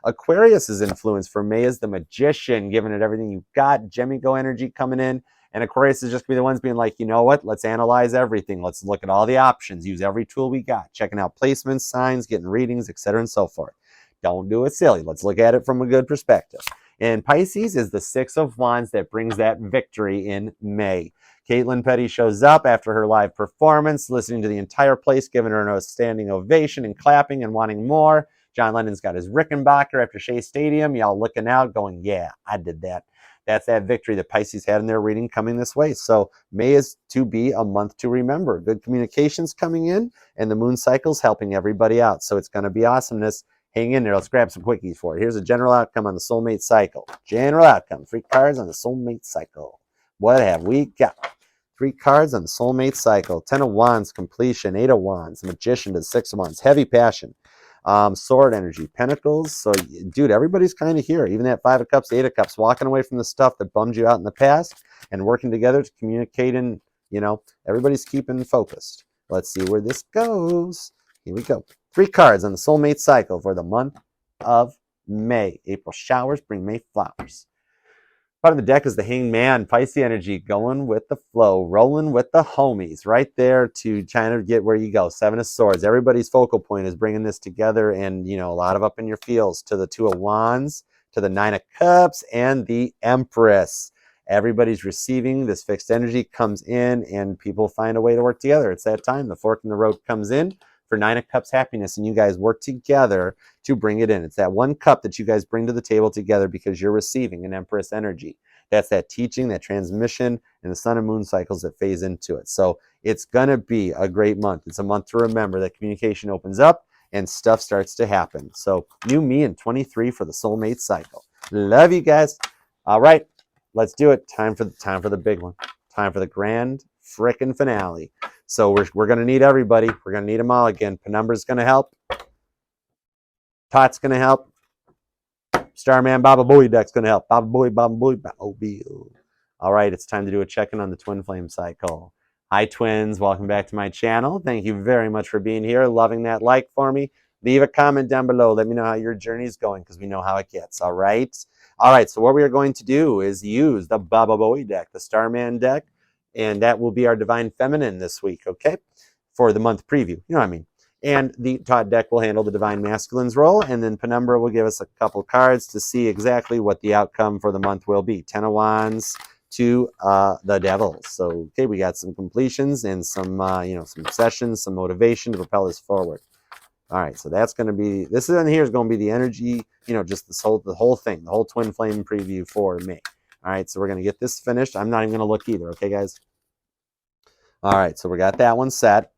Aquarius's influence for May is the Magician, giving it everything you've got, Gemini energy coming in, and Aquarius is just going to be the ones being like, you know what, let's analyze everything, let's look at all the options, use every tool we got, checking out placements, signs, getting readings, etc. and so forth. Don't do it silly, let's look at it from a good perspective. And Pisces is the 6 of Wands that brings that victory in May. Caitlin Petty shows up after her live performance, listening to the entire place, giving her a standing ovation and clapping and wanting more. John Lennon's got his Rickenbacker after Shea Stadium. Y'all looking out, going, yeah, I did that. That's that victory that Pisces had in their reading coming this way. So May is to be a month to remember. Good communications coming in, and the moon cycle's helping everybody out. So it's going to be awesomeness. Hang in there. Let's grab some quickies for it. Here's a general outcome on the soulmate cycle. General outcome. 3 cards on the soulmate cycle. What have we got? 3 cards on the soulmate cycle. 10 of Wands, completion. 8 of Wands, Magician to the 6 of Wands. Heavy passion. Sword energy, Pentacles. So, dude, everybody's kind of here. Even that 5 of Cups, 8 of Cups, walking away from the stuff that bummed you out in the past and working together to communicate. And, you know, everybody's keeping focused. Let's see where this goes. Here we go. 3 cards on the soulmate cycle for the month of May. April showers bring May flowers. Part of the deck is the Hanged Man, Pisces energy, going with the flow, rolling with the homies, right there to trying to get where you go. 7 of Swords. Everybody's focal point is bringing this together, and, you know, a lot of up in your feels to the 2 of Wands, to the 9 of Cups, and the Empress. Everybody's receiving. This fixed energy comes in, and people find a way to work together. It's that time. The fork in the road comes in for 9 of Cups happiness, and you guys work together to bring it in. It's that 1 cup that you guys bring to the table together because you're receiving an Empress energy. That's that teaching, that transmission, and the sun and moon cycles that phase into it. So it's going to be a great month. It's a month to remember that communication opens up and stuff starts to happen. So new me in 23 for the soulmate cycle. Love you guys. All right, let's do it. Time for the big one. Time for the grand frickin' finale. So we're going to need everybody. We're going to need them all again. Penumbra's going to help. Tot's going to help. Starman Baba Booey deck's going to help. Baba Booey, Baba Booey, Baba Booey. All right, it's time to do a check-in on the twin flame cycle. Hi, twins. Welcome back to my channel. Thank you very much for being here. Loving that like for me. Leave a comment down below. Let me know how your journey is going because we know how it gets. All right? All right, so what we are going to do is use the Baba Booey deck, the Starman deck, and that will be our Divine Feminine this week, okay? For the month preview. You know what I mean? And the Todd deck will handle the Divine Masculine's role, and then Penumbra will give us a couple cards to see exactly what the outcome for the month will be. 10 of Wands to the Devil. So, okay, we got some completions and some, some sessions, some motivation to propel us forward. All right, so that's going to be, this in here is going to be the energy, just the whole thing, the whole twin flame preview for May. All right, so we're going to get this finished. I'm not even going to look either, okay, guys? All right, so we got that one set.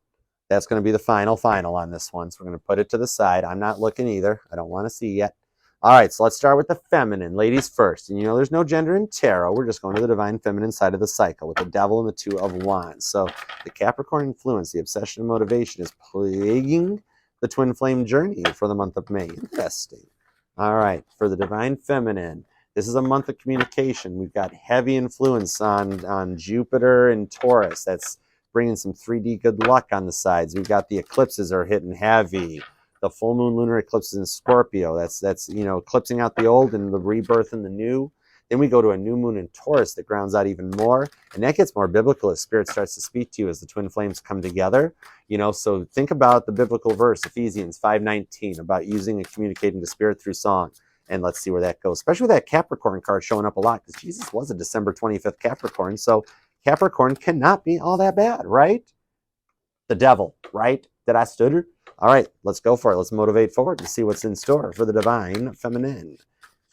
That's going to be the final on this one. So we're going to put it to the side. I'm not looking either. I don't want to see yet. All right, so let's start with the feminine. Ladies first. And there's no gender in tarot. We're just going to the divine feminine side of the cycle with the Devil and the 2 of Wands. So the Capricorn influence, the obsession and motivation is plaguing the twin flame journey for the month of May. Interesting. All right, for the divine feminine, this is a month of communication. We've got heavy influence on Jupiter and Taurus. That's bringing some 3D good luck on the sides. We've got the eclipses are hitting heavy. The full moon lunar eclipses in Scorpio. That's eclipsing out the old and the rebirth in the new. Then we go to a new moon in Taurus that grounds out even more. And that gets more biblical as Spirit starts to speak to you as the twin flames come together. So think about the biblical verse, Ephesians 5:19, about using and communicating to Spirit through song. And let's see where that goes, especially with that Capricorn card showing up a lot because Jesus was a December 25th Capricorn. So Capricorn cannot be all that bad, right? The devil, right? Did I stutter? All right, let's go for it. Let's motivate forward and see what's in store for the divine feminine.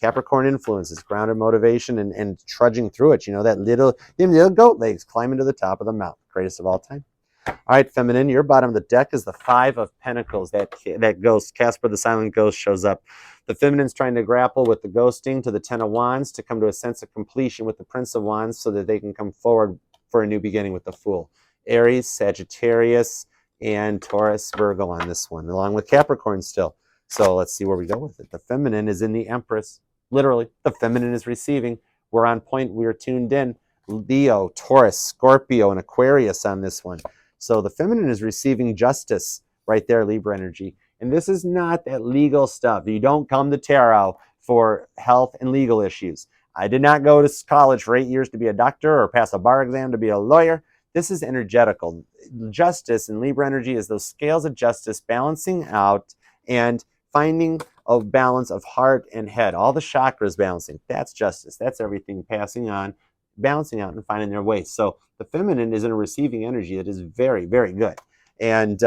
Capricorn influences, grounded motivation, and trudging through it. You know, them little goat legs climbing to the top of the mountain. Greatest of all time. All right, feminine, your bottom of the deck is the Five of Pentacles. That ghost, Casper the Silent Ghost, shows up. The feminine's trying to grapple with the ghosting to the Ten of Wands to come to a sense of completion with the Prince of Wands so that they can come forward for a new beginning with the Fool. Aries, Sagittarius, and Taurus, Virgo on this one, along with Capricorn still. So let's see where we go with it. The feminine is in the Empress. Literally, the feminine is receiving. We're on point. We're tuned in. Leo, Taurus, Scorpio, and Aquarius on this one. So the feminine is receiving justice right there, Libra energy. And this is not that legal stuff. You don't come to tarot for health and legal issues. I did not go to college for 8 years to be a doctor or pass a bar exam to be a lawyer. This is energetical. Justice in Libra energy is those scales of justice balancing out and finding a balance of heart and head. All the chakras balancing. That's justice. That's everything passing on, balancing out and finding their way. So the feminine is in a receiving energy that is very, very good. And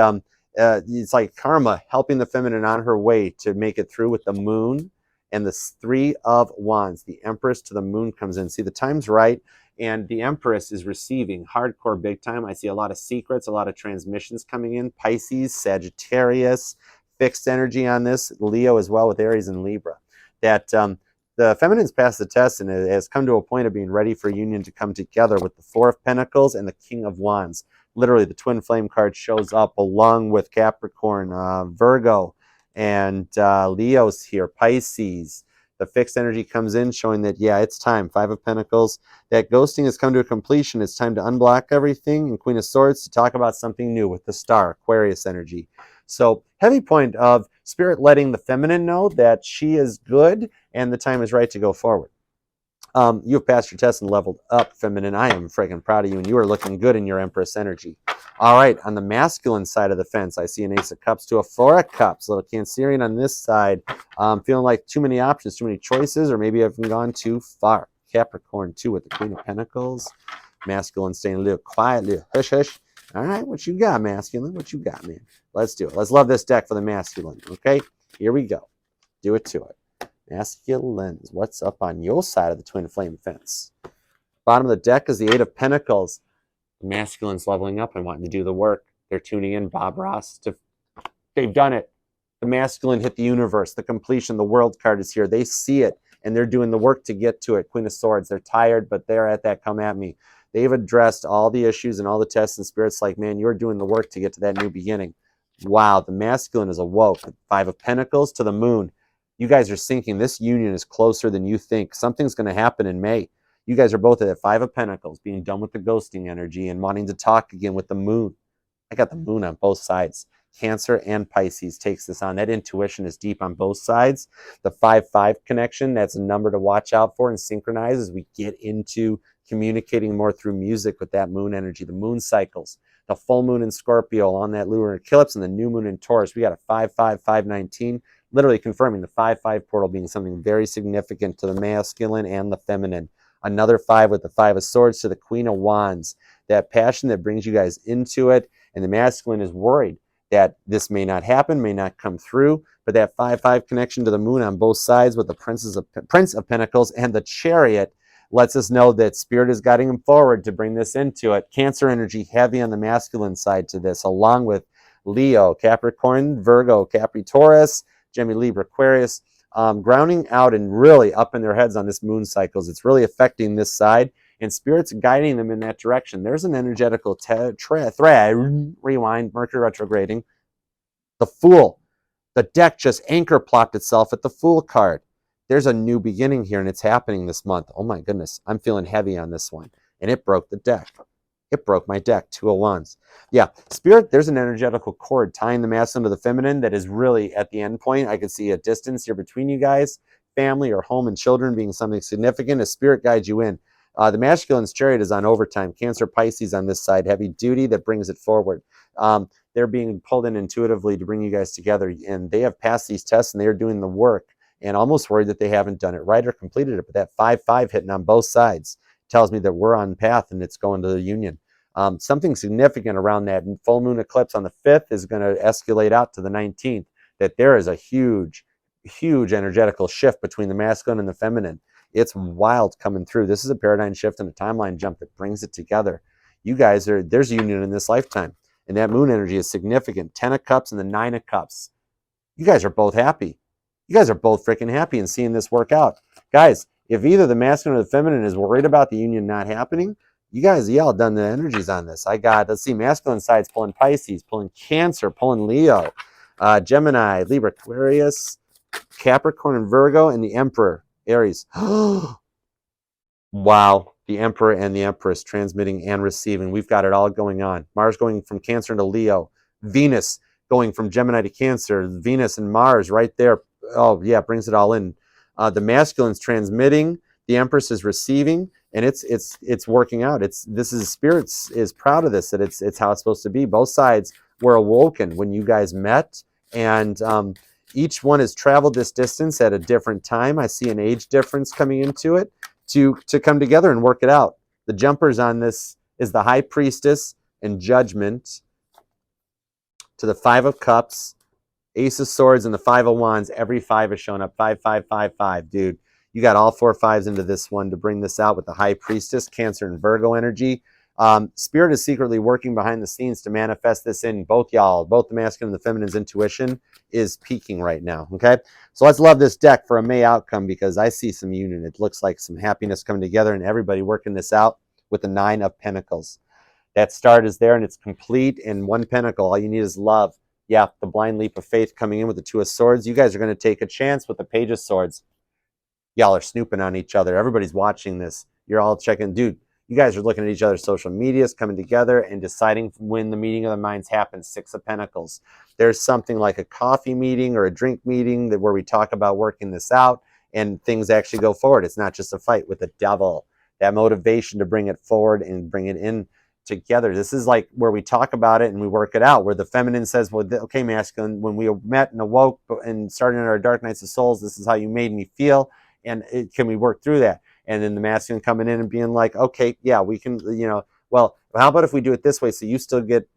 it's like karma helping the feminine on her way to make it through with the moon and the Three of Wands. The Empress to the moon comes in. See, the time's right. And the Empress is receiving hardcore big time. I see a lot of secrets, a lot of transmissions coming in. Pisces, Sagittarius, fixed energy on this. Leo as well with Aries and Libra. That the feminine's passed the test and it has come to a point of being ready for union to come together with the Four of Pentacles and the King of Wands. Literally, the twin flame card shows up along with Capricorn, Virgo, and Leo's here, Pisces. The fixed energy comes in showing that, yeah, it's time. Five of Pentacles. That ghosting has come to a completion. It's time to unblock everything. And Queen of Swords to talk about something new with the Star, Aquarius energy. So heavy point of Spirit letting the feminine know that she is good and the time is right to go forward. You have passed your test and leveled up, feminine. I am freaking proud of you, and you are looking good in your Empress energy. All right, on the masculine side of the fence, I see an Ace of Cups to a Four of Cups. A little Cancerian on this side. Feeling like too many options, too many choices, or maybe I've gone too far. Capricorn, too, with the Queen of Pentacles. Masculine staying a little quiet, a little hush-hush. All right, what you got, masculine? What you got, man? Let's do it. Let's love this deck for the masculine, okay? Here we go. Do it to it. Masculines, what's up on your side of the twin flame fence? Bottom of the deck is the Eight of Pentacles. The masculine's leveling up and wanting to do the work. They're tuning in, Bob Ross. They've done it. The masculine hit the universe. The completion, the world card is here. They see it, and they're doing the work to get to it. Queen of Swords, they're tired, but they're at that come at me. They've addressed all the issues and all the tests, and Spirit's like, man, you're doing the work to get to that new beginning. Wow, the masculine is awoke. Five of Pentacles to the moon. You guys are syncing. This union is closer than you think. Something's going to happen in May. You guys are both at Five of Pentacles, being done with the ghosting energy and wanting to talk again with the moon. I got the moon on both sides. Cancer and Pisces takes this on. That intuition is deep on both sides. The 5-5 connection, that's a number to watch out for and synchronize as we get into communicating more through music with that moon energy. The moon cycles. The full moon in Scorpio on that lunar eclipse and the new moon in Taurus. We got a 5-5, 5-19. Literally confirming the 5-5 portal being something very significant to the masculine and the feminine. Another 5 with the Five of Swords to the Queen of Wands. That passion that brings you guys into it. And the masculine is worried that this may not happen, may not come through. But that 5-5 connection to the moon on both sides with the Prince of Pentacles and the Chariot lets us know that Spirit is guiding him forward to bring this into it. Cancer energy heavy on the masculine side to this, along with Leo, Capricorn, Virgo, Capri, Taurus, Gemini, Libra, Aquarius, grounding out and really up in their heads on this moon cycles. It's really affecting this side, and Spirit's guiding them in that direction. There's an energetical thread, rewind, Mercury retrograding. The Fool. The deck just anchor plopped itself at the Fool card. There's a new beginning here, and it's happening this month. Oh my goodness, I'm feeling heavy on this one. And it broke the deck. It broke my deck, 2 of Wands. Yeah, Spirit, there's an energetical cord tying the masculine to the feminine that is really at the end point. I could see a distance here between you guys, family or home and children being something significant as Spirit guides you in. The masculine's Chariot is on overtime. Cancer, Pisces on this side, heavy duty that brings it forward. They're being pulled in intuitively to bring you guys together, and they have passed these tests and they are doing the work, and almost worried that they haven't done it right or completed it. But that 5-5 hitting on both sides. tells me that we're on path and it's going to the union. Something significant around that full moon eclipse on the 5th is going to escalate out to the 19th, that there is a huge, huge energetical shift between the masculine and the feminine. It's wild coming through. This is a paradigm shift and a timeline jump that brings it together. You guys there's union in this lifetime. And that moon energy is significant. 10 of Cups and the 9 of Cups. You guys are both happy. You guys are both freaking happy and seeing this work out. Guys, if either the masculine or the feminine is worried about the union not happening, you guys, y'all done the energies on this. I got, let's see, masculine side's pulling Pisces, pulling Cancer, pulling Leo, Gemini, Libra, Aquarius, Capricorn, and Virgo, and the Emperor, Aries. Wow. The Emperor and the Empress transmitting and receiving. We've got it all going on. Mars going from Cancer into Leo. Venus going from Gemini to Cancer. Venus and Mars right there. Oh, yeah, brings it all in. The masculine's transmitting. The Empress is receiving. And it's working out. This is Spirit is proud of this, that it's how it's supposed to be. Both sides were awoken when you guys met, and each one has traveled this distance at a different time. I see an age difference coming into it to come together and work it out. The jumpers on this is the High Priestess and Judgment to the 5 of Cups, Ace of Swords, and the 5 of Wands. Every 5 is showing up. 5, 5, 5, 5, dude. You got all 4 5s into this one to bring this out with the High Priestess, Cancer, and Virgo energy. Spirit is secretly working behind the scenes to manifest this in both y'all. Both the masculine and the feminine's intuition is peaking right now, okay? So let's love this deck for a May outcome, because I see some union. It looks like some happiness coming together and everybody working this out with the 9 of Pentacles. That start is there and it's complete in 1 pentacle. All you need is love. Yeah, the blind leap of faith coming in with the 2 of Swords. You guys are going to take a chance with the Page of Swords. Y'all are snooping on each other. Everybody's watching this. You're all checking. Dude, you guys are looking at each other's social medias, coming together and deciding when the meeting of the minds happens. 6 of Pentacles. There's something like a coffee meeting or a drink meeting where we talk about working this out and things actually go forward. It's not just a fight with the devil. That motivation to bring it forward and bring it in together. This is like where we talk about it and we work it out, where the feminine says, well, okay, masculine, when we met and awoke and started in our dark nights of souls, this is how you made me feel. And can we work through that? And then the masculine coming in and being like, okay, yeah, we can, well, how about if we do it this way so you still get,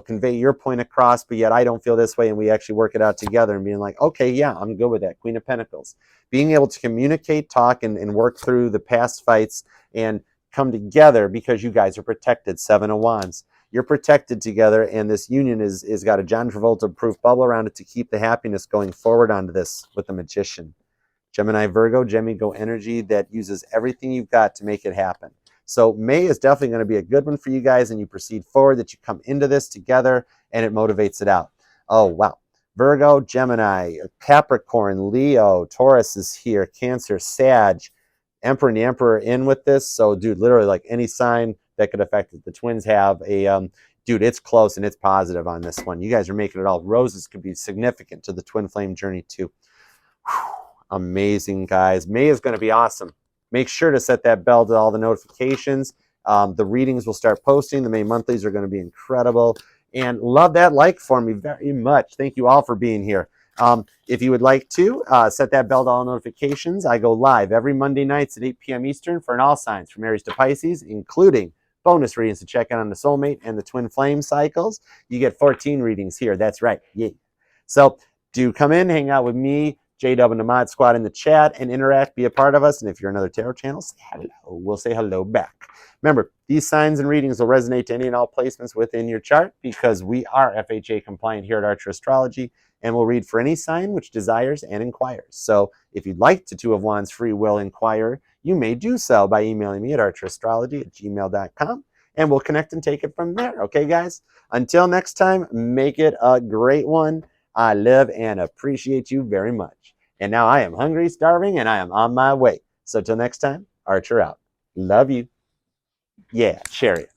convey your point across, but yet I don't feel this way, and we actually work it out together and being like, okay, yeah, I'm good with that. Queen of Pentacles. Being able to communicate, talk, and work through the past fights and come together because you guys are protected. 7 of Wands. You're protected together, and this union is got a John Travolta proof bubble around it to keep the happiness going forward onto this with the Magician. Gemini, Virgo, Gemini energy that uses everything you've got to make it happen. So May is definitely going to be a good one for you guys, and you proceed forward, that you come into this together and it motivates it out. Oh, wow. Virgo, Gemini, Capricorn, Leo, Taurus is here, Cancer, Sag, Emperor and the Emperor in with this. So, dude, literally like any sign that could affect it. The twins have a, dude, it's close and it's positive on this one. You guys are making it all. Roses could be significant to the twin flame journey too. Whew. Amazing, guys. May is going to be awesome. Make sure to set that bell to all the notifications. The readings will start posting. The May monthlies are going to be incredible. And love that like for me very much. Thank you all for being here. If you would like to set that bell to all notifications, I go live every Monday nights at 8 p.m. Eastern for an all signs from Aries to Pisces, including bonus readings to check in on the Soulmate and the Twin Flame cycles. You get 14 readings here. That's right. Yeah. So do come in, hang out with me, J-Dub and the Mod Squad in the chat, and interact, be a part of us. And if you're another tarot channel, say hello. We'll say hello back. Remember, these signs and readings will resonate to any and all placements within your chart because we are FHA compliant here at Archer Astrology, and we'll read for any sign which desires and inquires. So if you'd like to 2 of Wands free will inquire, you may do so by emailing me at archerastrology@gmail.com, and we'll connect and take it from there. Okay, guys? Until next time, make it a great one. I love and appreciate you very much. And now I am hungry, starving, and I am on my way. So till next time, Archer out. Love you. Yeah, share it.